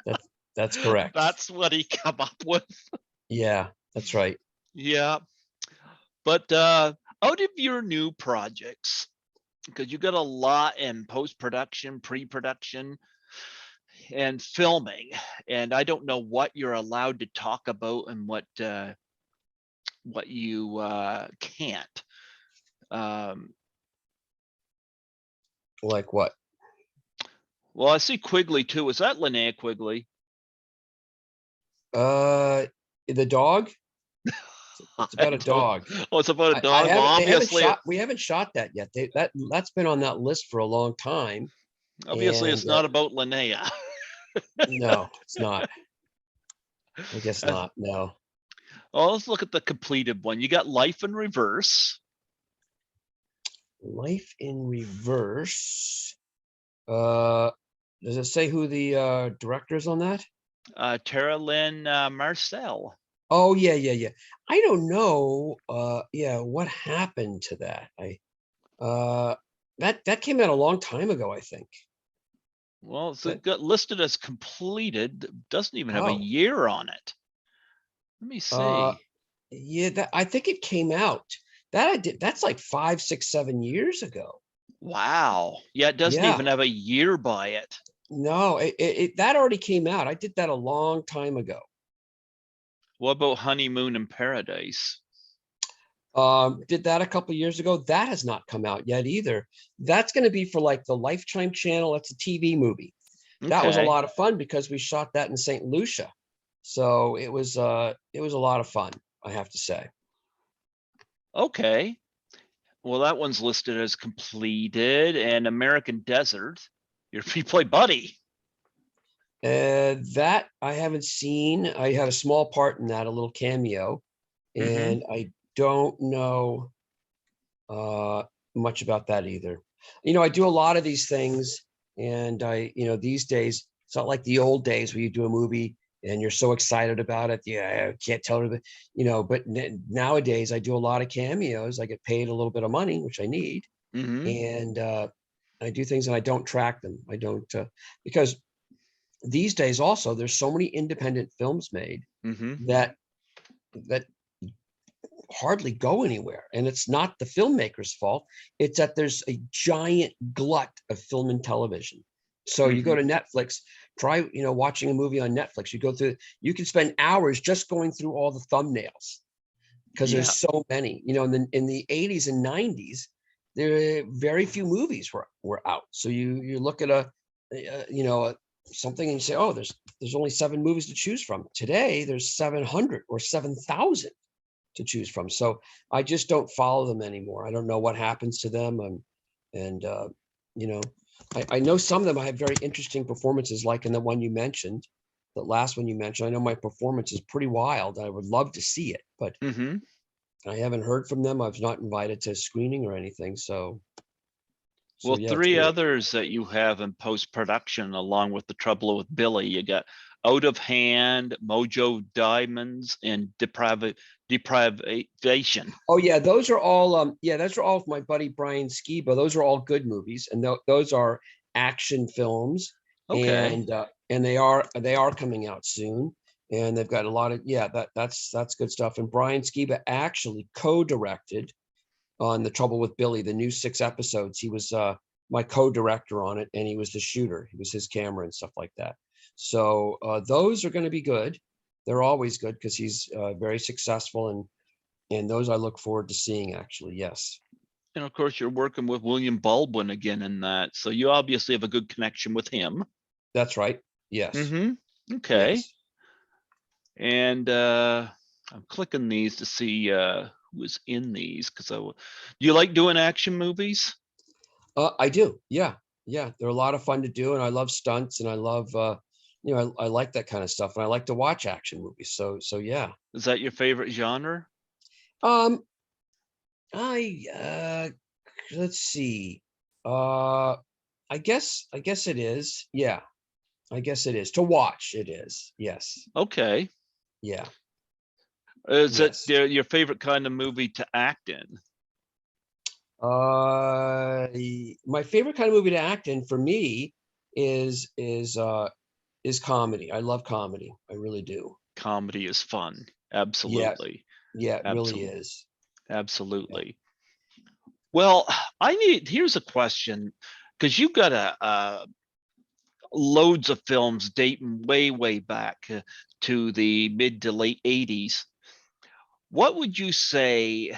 That's that's correct. That's what he come up with. Yeah, that's right. Yeah. But out of your new projects, because you got a lot in post-production, pre-production, and filming, and I don't know what you're allowed to talk about and what you can't. Um, Like what? well, I see Quigley too. Is that Linnea Quigley? The dog? It's I about a don't. dog. Oh, it's about a I dog. Well, haven't, they haven't obviously, shot, we haven't shot that yet. That's been on that list for a long time. obviously, it's And not about Linnea. no, it's not. I guess Uh, not. No. well, let's look at the completed one. You got Life in Reverse. Life in Reverse. Does it say who the director is on that? Tara Lynn Marcel. Oh yeah, yeah, yeah. I don't know. Yeah, what happened to that? Uh, that came out a long time ago, I think. Well, it's That got listed as completed. Doesn't even have a oh, year on it. Let me uh, see. yeah. That I think it came out. That I did. That's like 5, 6, 7 years ago. Wow. Yeah, it doesn't Yeah. even have a year by it. No, that already came out. I did that a long time ago. What about Honeymoon in Paradise? Did that a couple years ago. That has not come out yet either. That's going to be for like the Lifetime channel. That's a TV movie. That was a Okay. lot of fun because we shot that in St. Lucia. So it was a lot of fun, I have to say. Okay. Well, that one's listed as completed. And American Desert. You play Buddy. That I haven't seen. I had a small part in that, a little cameo, Mm-hmm. and I don't know much about that either. You know, I do a lot of these things, and these days, it's not like the old days where you do a movie and you're so excited about it. Yeah, I can't tell her, but nowadays I do a lot of cameos. I get paid a little bit of money, which I need, Mm-hmm. and I do things and I don't track them. I don't, because these days also there's so many independent films made Mm-hmm. that hardly go anywhere. And it's not the filmmaker's fault. It's that there's a giant glut of film and television. So you go Mm-hmm. to Netflix, try, watching a movie on Netflix. You go through, you can spend hours just going through all the thumbnails because Yeah. there's so many. In the 80s and 90s, there very few movies were out. So you look at something and you say, oh, there's only 7 movies to choose from. Today there's 700 or 7,000 to choose from. So I just don't follow them anymore. I don't know what happens to them. And you know, I know some of them I have very interesting performances, like in the one you mentioned, the last one you mentioned. I know my performance is pretty wild. I would love to see it, but Mm-hmm. I haven't heard from them. I was not invited to screening or anything. So Well, yeah, it's three weird. others that you have in post-production, along with The Trouble with Billy, you got Out of Hand, Mojo Diamonds, and Deprivation. Oh yeah, those are all of my buddy Brian Skiba. Those are all good movies, and those are action films, Okay. and they are coming out soon, and they've got a lot of that's good stuff. And Brian Skiba actually co-directed on The Trouble with Billy, the new 6 episodes. He was my co-director on it, and he was the shooter. He was his camera and stuff like that. So those are going to be good. They're always good because he's very successful, and those I look forward to seeing, actually. Yes, And of course, you're working with William Baldwin again in that. So you obviously have a good connection with him. that's right. Yes, Mm-hmm. Okay. yes. And I'm clicking these to see who is in these because do you like doing action movies? I do. Yeah, yeah. They're a lot of fun to do, and I love stunts, and I love I like that kind of stuff, and I like to watch action movies. So yeah. Is that your favorite genre? Um, I let's see. Uh, I guess it is. Yeah. I guess it is to watch. It is. Yes. Okay. Yeah. Is it Yes. your favorite kind of movie to act in? My favorite kind of movie to act in for me is comedy. I love comedy. I really do. Comedy is fun. Yeah. Absolutely. Yeah, it really Absolutely. is. Yeah. Absolutely. Well, here's a question, because you've got loads of films dating way, way back to the mid to late 80s. What would you say?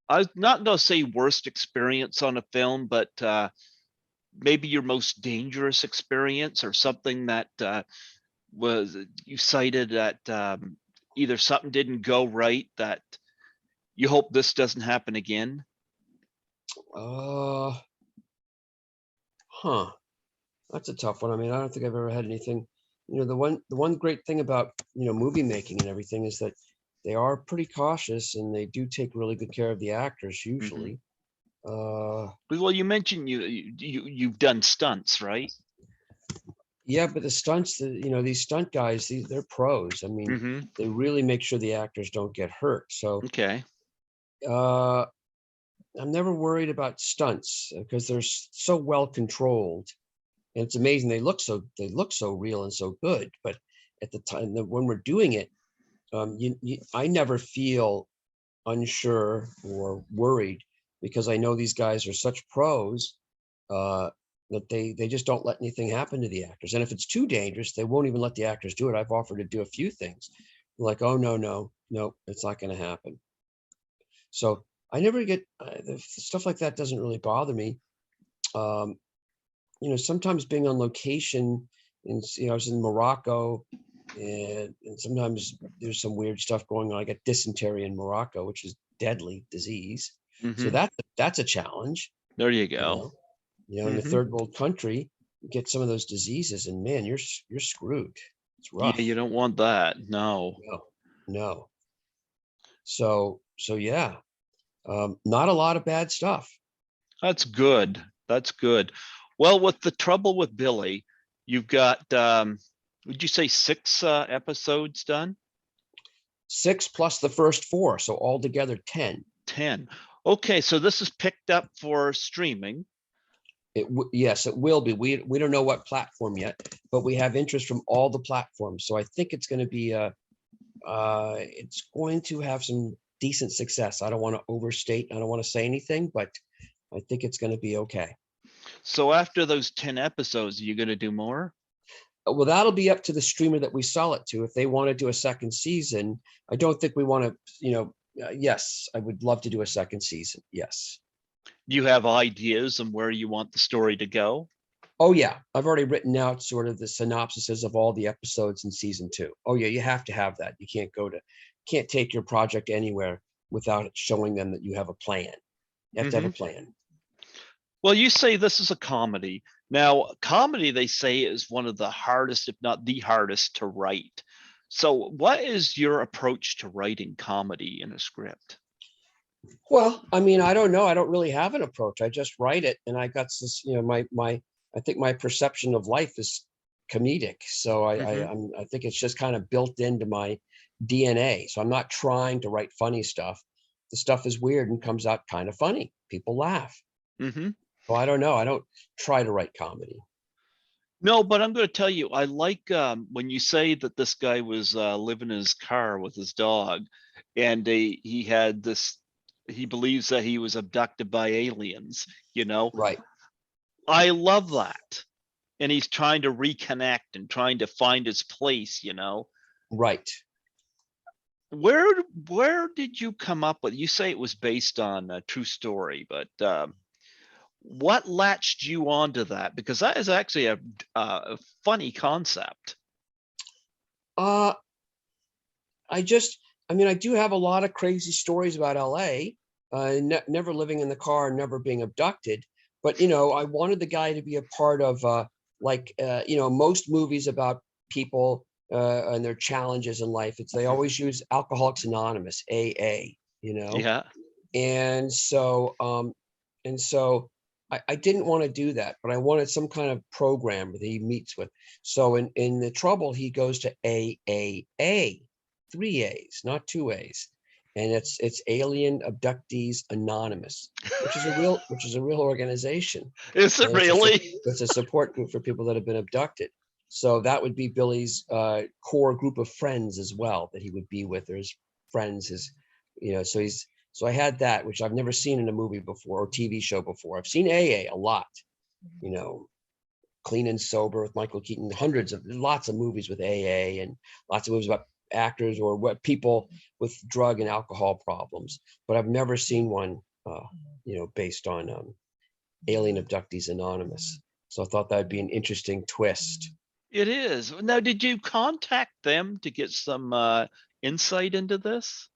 I'm not going to say worst experience on a film, but maybe your most dangerous experience, or something that was you cited that either something didn't go right that you hope this doesn't happen again. Uh, huh. That's a tough one. I mean, I don't think I've ever had anything. The one great thing about, movie making and everything is that they are pretty cautious and they do take really good care of the actors Mhm. usually. Uh, Well, you mentioned you've done stunts, right? yeah, but the stunts, these stunt guys, they're pros. I mean, Hmm. they really make sure the actors don't get hurt. So, Okay. uh, I'm never worried about stunts because they're so well controlled. And it's amazing. They look so real and so good. But at the time that when we're doing it, I never feel unsure or worried because I know these guys are such pros uh, that they just don't let anything happen to the actors. And if it's too dangerous, they won't even let the actors do it. I've offered to do a few things, like, oh no, no, no, it's not going to happen. So I never get stuff like that. Doesn't really bother me. Um, sometimes being on location, and I was in Morocco, and sometimes there's some weird stuff going on. I got dysentery in Morocco, which is deadly disease. So Hmm. that's a challenge, There you you go. know. In a Hmm. third world country, you get some of those diseases, and man, you're screwed. It's Yeah, you rough. don't want that. No. No, no. So yeah, not a lot of bad stuff. That's good. That's good. Well, with the trouble with Billy, you've got would you say six episodes done? 6 plus the first 4, so altogether 10. 10. Okay, so this is picked up for streaming. Yes, it will be. We don't know what platform yet, but we have interest from all the platforms. So I think it's going to be it's going to have some decent success. I don't want to overstate. I don't want to say anything, but I think it's going to be okay. So after those 10 episodes, are you going to do more? Well, that'll be up to the streamer that we sell it to. If they want to do a second season, I don't think we want to. Yes, I would love to do a second season. Yes. Do you have ideas on where you want the story to go? Oh yeah, I've already written out sort of the synopsises of all the episodes in season 2. Oh yeah, you have to have that. You can't take your project anywhere without showing them that you have a plan. You have to have a Hmm. plan. Well, you say this is a comedy. Now, comedy, they say, is one of the hardest, if not the hardest, to write. So, what is your approach to writing comedy in a script? Well, I mean, I don't know. I don't really have an approach. I just write it, and I got this. My I think my perception of life is comedic. So Hmm. I think it's just kind of built into my DNA. So I'm not trying to write funny stuff. The stuff is weird and comes out kind of funny. People laugh. Hmm. So I don't know. I don't try to write comedy. No, but I'm going to tell you, I like when you say that this guy was living in his car with his dog, and he had this, he believes that he was abducted by aliens, you know? Right. I love that. And he's trying to reconnect and trying to find his place. Right. Where where did you come up with? You say it was based on a true story, but what latched you onto that? Because that is actually a funny concept. Uh, I mean, I do have a lot of crazy stories about LA, never living in the car, never being abducted. But, I wanted the guy to be a part of, most movies about people and their challenges in life. They always use Alcoholics Anonymous, AA, Yeah. and so, and so I didn't want to do that, but I wanted some kind of program that he meets with. So in The Trouble, he goes to AAA, 3 A's, not 2 A's. And it's Alien Abductees Anonymous, which is a real organization. Is it And really? it's a support group for people that have been abducted. So that would be Billy's core group of friends as well that he would be with, or his friends, so I had that, which I've never seen in a movie before or TV show before. I've seen AA a lot, Clean and Sober with Michael Keaton, lots of movies with AA, and lots of movies about actors or what people with drug and alcohol problems. But I've never seen one, based on Alien Abductees Anonymous. So I thought that'd be an interesting twist. It is. Now, did you contact them to get some insight into this?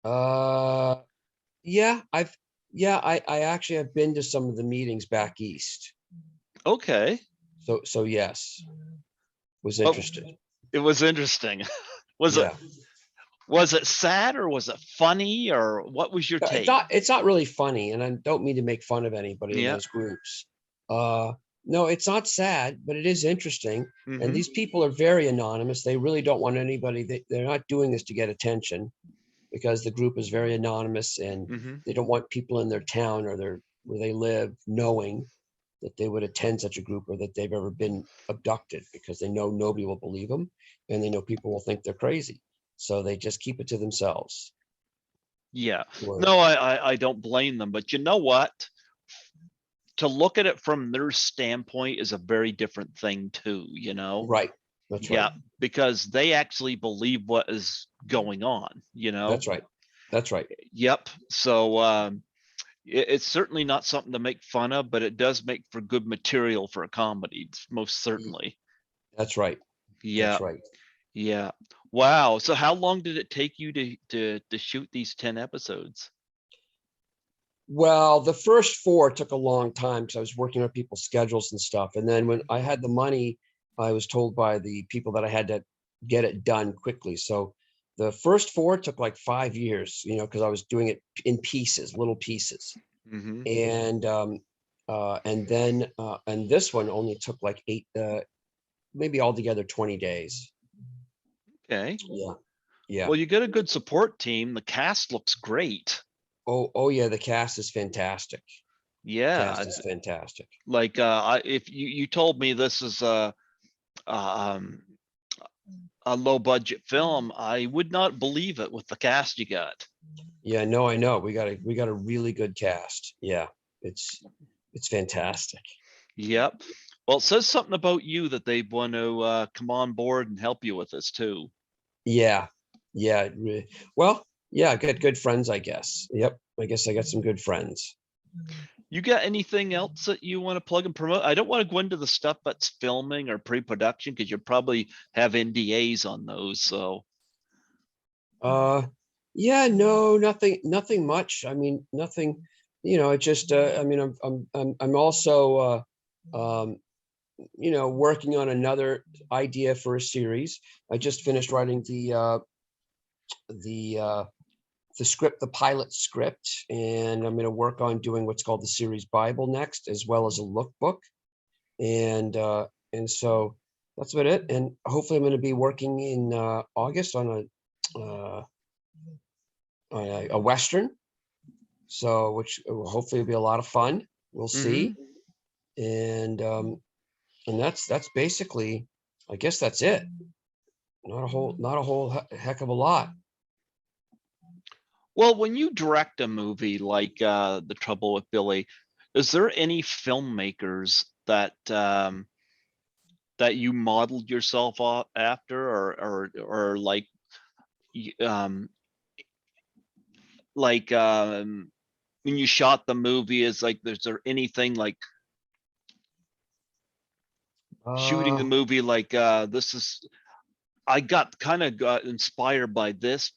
Yeah, I actually have been to some of the meetings back east. Okay. So yes, was Oh, interested. it was interesting. Was Yeah. was it sad or was it funny, or what was your take? It's not really funny, and I don't mean to make fun of anybody in Yeah. those groups. No, it's not sad, but it is interesting. And Mhm. these people are very anonymous. They really don't want anybody. They're not doing this to get attention, because the group is very anonymous, and Mhm. they don't want people in their town or where they live knowing that they would attend such a group or that they've ever been abducted, because they know nobody will believe them, and they know people will think they're crazy. So they just keep it to themselves. Yeah. Or- No, I don't blame them, but you know what? To look at it from their standpoint is a very different thing too, Right. That's Yeah, right. because they actually believe what is going on, That's right. That's right. Yep. So it's certainly not something to make fun of, but it does make for good material for a comedy, most certainly. That's right. Yeah. That's right. Yeah. Wow. So how long did it take you to shoot these 10 episodes? Well, the first 4 took a long time because I was working on people's schedules and stuff. And then when I had the money, I was told by the people that I had to get it done quickly. So the first 4 took like 5 years, because I was doing it in pieces, little pieces. Mm-hmm. And this one only took like 8, maybe altogether 20 days. Okay. Yeah. Yeah. Well, you get a good support team. The cast looks great. Oh yeah. The cast is fantastic. Yeah. Cast is fantastic. Like if you told me this is um, a low budget film, I would not believe it with the cast you got. Yeah, no, I know. We got a really good cast. Yeah, it's fantastic. Yep. Well, it says something about you that they want to come on board and help you with this too. Yeah, yeah. Well, yeah, I got good friends, I guess. Yep, I guess I got some good friends. You got anything else that you want to plug and promote? I don't want to go into the stuff that's filming or pre-production because you probably have NDAs on those. So Yeah, no, nothing much. I mean, nothing. It just. I mean, I'm also. Working on another idea for a series. I just finished writing the script, the pilot script, and I'm going to work on doing what's called the series Bible next, as well as a lookbook. And so that's about it. And hopefully I'm going to be working in August on a Western. So, which hopefully will be a lot of fun. We'll see. And that's basically, I guess that's it. Not a whole heck of a lot. well, when you direct a movie like The Trouble with Billy, is there any filmmakers that you modeled yourself after, or um when you shot the movie, is there anything like shooting the Uh, movie like this is I got inspired by this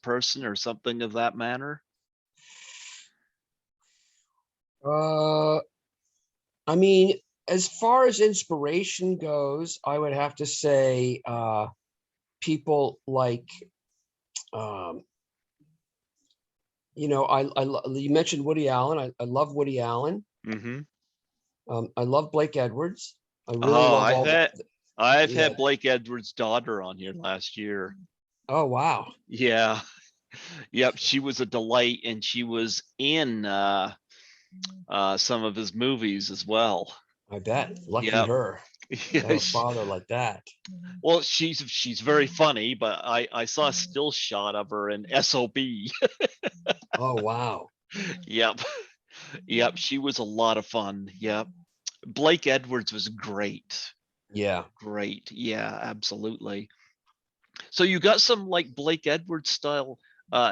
person or something of that manner? uh, I mean, as far as inspiration goes, I would have to say people like, um, you mentioned Woody Allen. I love Woody Allen. Mm-hmm. I love Blake Edwards. I really Oh, love all I've yeah. had Blake Edwards' daughter on here last year. Oh, wow. Yeah. Yep. She was a delight, and she was in some of his movies as well. I bet. Lucky Yep. her to have a Yes. father like that. Well, she's very funny, but I saw a still shot of her in SOB. Oh, wow. Yep. Yep. She was a lot of fun. Yep. Blake Edwards was great. Yeah. Great. Yeah, absolutely. So you got some like Blake Edwards style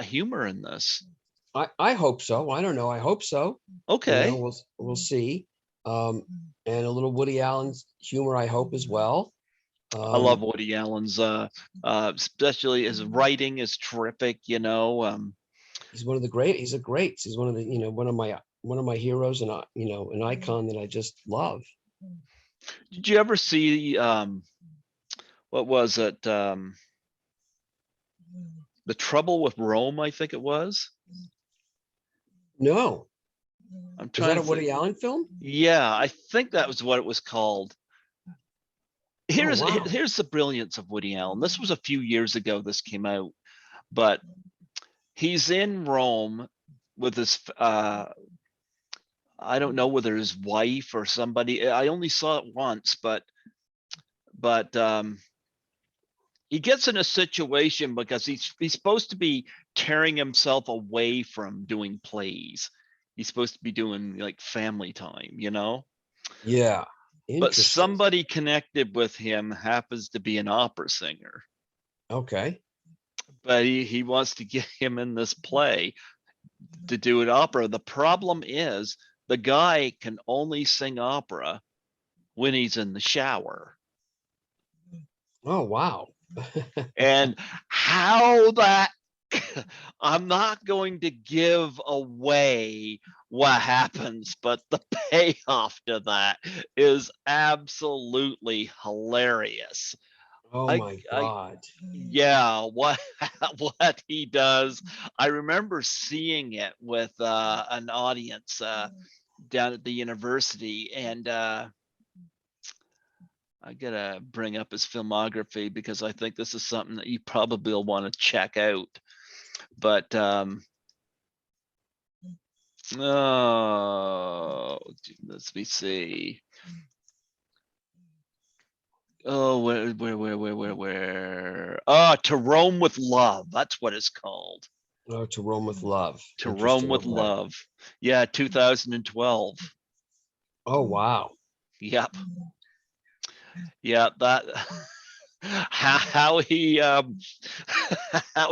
humor in this. I hope so. I don't know. I hope so. Okay. We'll see. And a little Woody Allen's humor, I hope as well. I love Woody Allen's especially his writing is terrific, you know. He's one of the great. He's a great. He's one of the one of my heroes and an icon that I just love. Did you ever see what was it? The Trouble with Rome, I think it was. No, I'm is that trying a to think. Woody Allen film? Yeah, I think that was what it was called. Oh, wow. Here's the brilliance of Woody Allen. This was a few years ago this came out, but he's in Rome with his I don't know whether his wife or somebody. I only saw it once, but he gets in a situation because he's supposed to be tearing himself away from doing plays. He's supposed to be doing like family time, you know? Yeah. But Interesting. somebody connected with him happens to be an opera singer. Okay. But he wants to get him in this play to do an opera. The problem is the guy can only sing opera when he's in the shower. Oh, wow. And how that I'm not going to give away what happens, but the payoff to that is absolutely hilarious. Oh my I God. yeah, what what he does. I remember seeing it with an audience down at the university, and I gotta bring up his filmography because I think this is something that you probably will want to check out. But oh, let's me see. Oh, where? Oh, To Rome with Love. That's what it's called. Oh, To Rome with Love. To Rome Interesting. with Okay. Love. Yeah, 2012. Oh, wow. Yep. Yeah, that how he how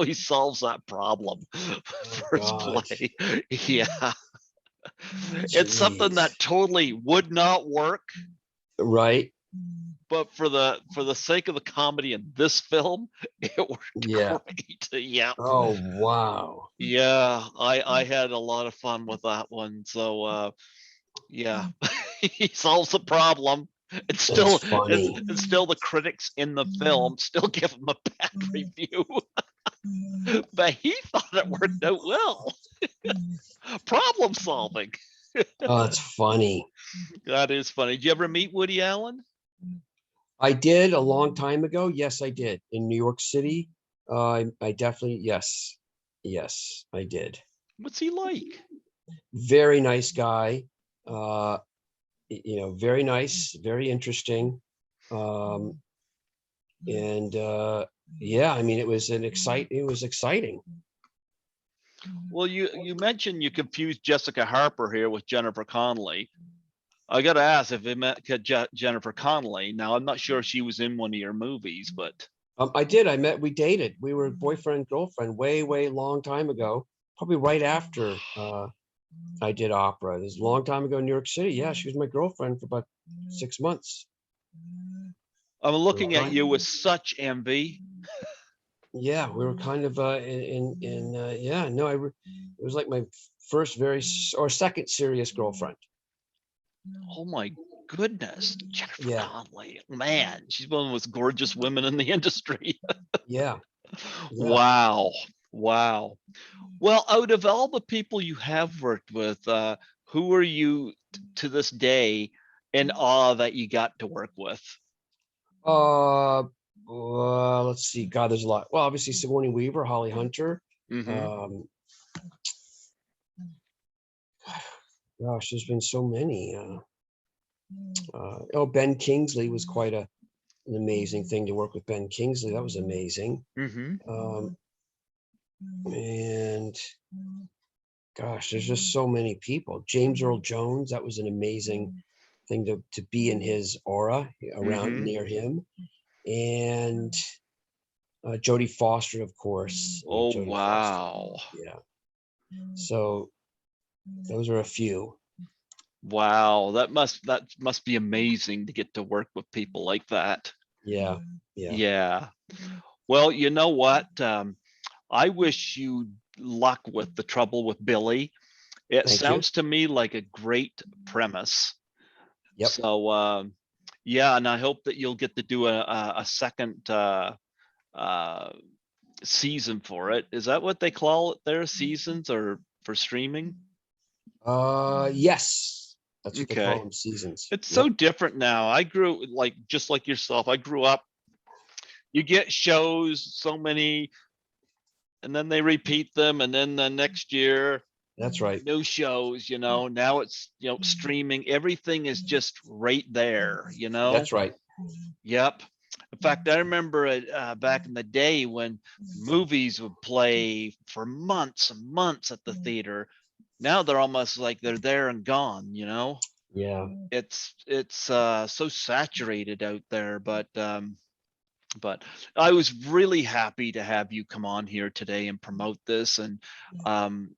he solves that problem Oh, for his God. play. Yeah. It's something Jeez. that totally would not work, Right. but for the sake of the comedy in this film, it worked Yeah. great. Yeah. Oh, wow. Yeah, I had a lot of fun with that one. So yeah. He solves the problem. It's That's still funny. it's still the critics in the film still give him a bad review. But he thought it worked out well. Problem solving. Oh, that's funny. That is funny. Did you ever meet Woody Allen? I did a long time ago. Yes, I did in New York City. I definitely, yes, yes, I did. What's he like? Very nice guy. Uh, very nice, very interesting. Um, and yeah, I mean, it was exciting. Well, you mentioned you confused Jessica Harper here with Jennifer Connelly. I got to ask if it met Jennifer Connelly. Now, I'm not sure if she was in one of your movies, but We dated. We were boyfriend, girlfriend way long time ago, probably right after I did opera. This is a long time ago in New York City. Yeah, she was my girlfriend for about 6 months. I'm We were looking at kind, you with such envy. yeah, we were kind of yeah, no, it was like my first or second serious girlfriend. Oh my goodness, Jennifer Yeah, Connelly. Man, she's one of the most gorgeous women in the industry. yeah, yeah. Wow. Wow. Well, out of all the people you have worked with, who are you to this day in awe that you got to work with? Let's see. God, there's a lot. Well, obviously Sigourney Weaver, Holly Hunter. Hmm. Gosh, there's been so many. Ben Kingsley was quite an amazing thing to work with. Ben Kingsley, that was amazing. Hmm. And gosh, there's just so many people. James Earl Jones, that was an amazing thing to be in his aura around Hmm. near him. And Jodie Foster, of course. I mean, Oh, Jodie Foster. wow. Yeah. So those are a few. Wow. That must be amazing to get to work with people like that. Yeah. Yeah. Yeah. Well, you know what? I wish you luck with The Trouble with Billy. It Thank you. sounds to me like a great premise. Yep. So yeah, and I hope that you'll get to do a second uh, season for it. Is that what they call it there? Seasons or for streaming? Yes. That's what they call Okay. them, seasons. It's so Yep. different now. I grew like just like yourself. I grew up, you get shows, so many, and then they repeat them, and then the next year That's right. new shows, now it's streaming. Everything is just right there. That's right. Yep. In fact, I remember it back in the day when movies would play for months and months at the theater. Now they're almost like they're there and gone. Yeah. It's so saturated out there, but I was really happy to have you come on here today and promote this, and um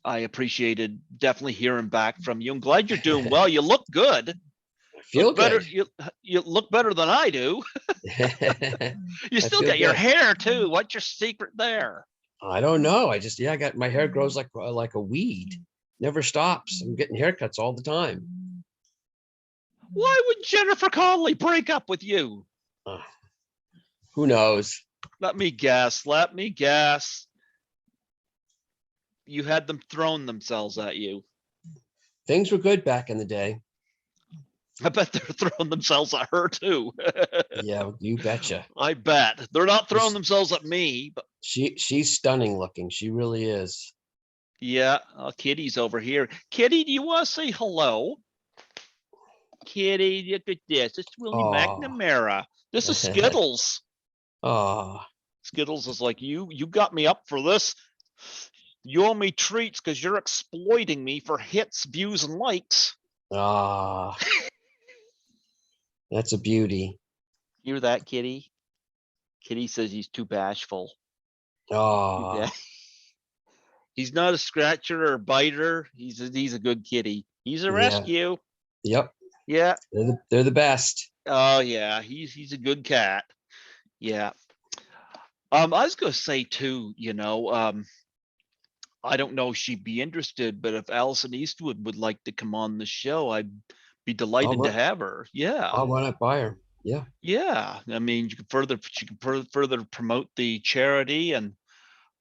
I appreciated definitely hearing back from you. I'm glad you're doing well. You look good. I Look feel better. good. You look better than I do. I You still feel got your good. hair too. What's your secret there? I don't know. I got my hair grows like a weed. Never stops. I'm getting haircuts all the time. Why would Jennifer Connelly break up with you? Uh, who knows? Let me guess. Let me guess. You had them thrown themselves at you. Things were good back in the day. I bet they're throwing themselves at her too. Yeah, you betcha. I bet they're not throwing She's, themselves at me, but she's stunning looking. She really is. yeah. Kitty's over here. Kitty, do you want to say hello? Kitty, look at this. It's Willie Oh, McNamara. This is Skittles. oh, Skittles is like, you got me up for this. You owe me treats because you're exploiting me for hits, views, and likes. ah. That's a beauty. Hear that, Kitty? Kitty says he's too bashful. Oh, He's not a scratcher or a biter. He's a good kitty. He's a yeah. rescue. Yep. Yeah. They're the best. Oh yeah. He's a good cat. Yeah. I was gonna say too, I don't know if she'd be interested, but if Allison Eastwood would like to come on the show, I'd be I'll delighted to run, have her. Yeah. I'll run it by her. Yeah. Yeah. I mean, she can further promote the charity, and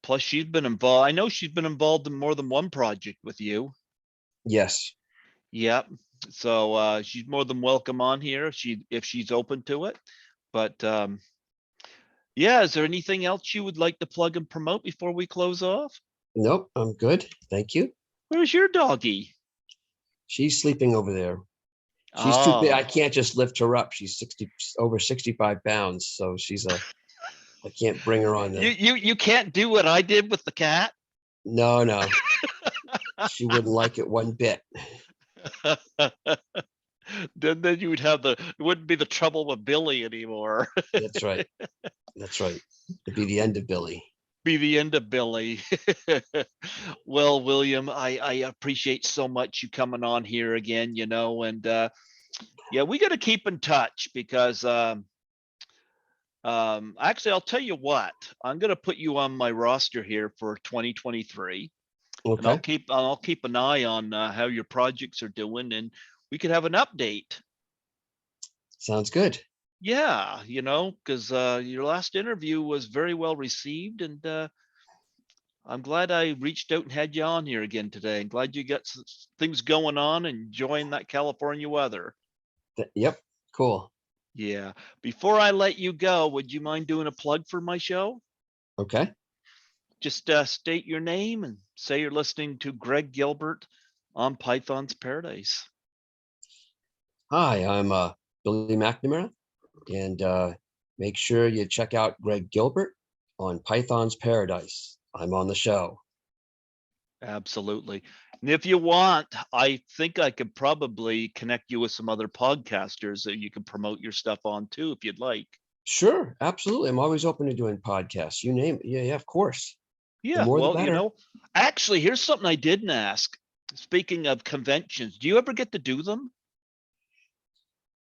plus she's been involved. I know she's been involved in more than one project with you. Yes. Yep. So she's more than welcome on here if she's open to it. But yeah, is there anything else you would like to plug and promote before we close off? Nope. I'm good. Thank you. Where's your doggy? She's sleeping over there. She's too big. I Oh, can't just lift her up. She's over 65 pounds. So I can't bring her on you can't do what I did with the cat. no. She wouldn't like it one bit. Then you would have it wouldn't be the trouble with Billy anymore. That's right. That's right. It'd be the end of Billy. Be the end of Billy. Well, William, I appreciate so much you coming on here again, and yeah, we got to keep in touch because actually I'll tell you what, I'm going to put you on my roster here for 2023, and I'll Okay. keep an eye on how your projects are doing, and we could have an update. Sounds good. Yeah, because your last interview was very well received, and I'm glad I reached out and had you on here again today. I'm glad you got things going on and enjoying that California weather. Yep. Cool. Yeah. Before I let you go, would you mind doing a plug for my show? Okay. Just state your name and say you're listening to Greg Gilbert on Python's Paradise. Hi, I'm Billy McNamara, and make sure you check out Greg Gilbert on Python's Paradise. I'm on the show. Absolutely. And if you want, I think I could probably connect you with some other podcasters that you can promote your stuff on too, if you'd like. Sure, absolutely. I'm always open to doing podcasts. You name it. Yeah, yeah, of course. The Yeah, more the well, better. actually, here's something I didn't ask. Speaking of conventions, do you ever get to do them?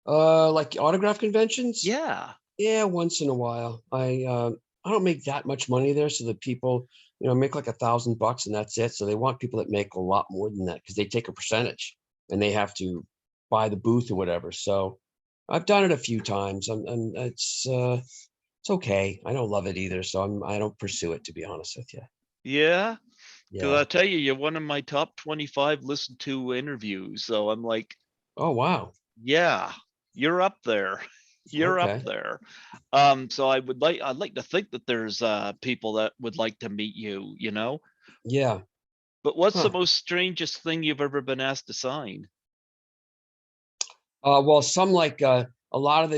Like autograph conventions? Yeah. Yeah, once in a while. I don't make that much money there, so the people, make like $1,000 and that's it. So they want people that make a lot more than that because they take a percentage and they have to buy the booth or whatever. So I've done it a few times. It's okay. I don't love it either, so I don't pursue it, to be honest with you. Yeah. Because Yeah. I'll tell you, you're one of my top 25 listened to interviews. So I'm like, Oh, wow. yeah, you're up there. You're up Okay. there. So I'd like to think that there's people that would like to meet you, Yeah. But what's the Huh. most strangest thing you've ever been asked to sign? Well, some like a lot of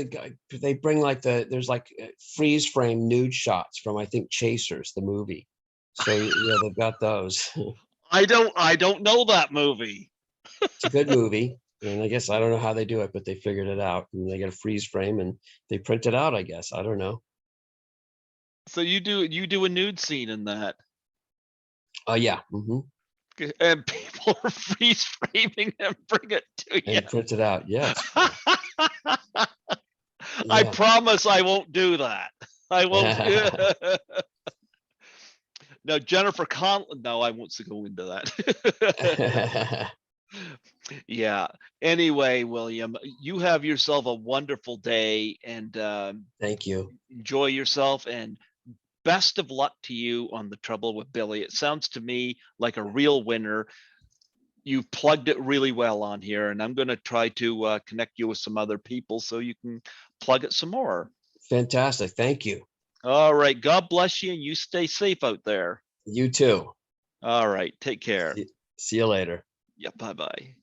they bring like there's like freeze frame nude shots from I think Chasers, the movie. So yeah, they've got those. I don't know that movie. It's a good movie, and I guess I don't know how they do it, but they figured it out, and they get a freeze frame and they print it out. I guess I don't know. So you do a nude scene in that. Oh yeah, hmm, And people are freeze framing and bring it to you. and print it out. Yeah, I yeah. promise I won't do that. I won't. No, Jennifer Conlon. No, I won't go into that. Yeah. Anyway, William, you have yourself a wonderful day and Thank you. enjoy yourself. And best of luck to you on the Trouble with Billy. It sounds to me like a real winner. You've plugged it really well on here, and I'm going to try to connect you with some other people so you can plug it some more. Fantastic. Thank you. All right. God bless you, and you stay safe out there. You too. All right. Take care. See you later. Yeah. Bye bye.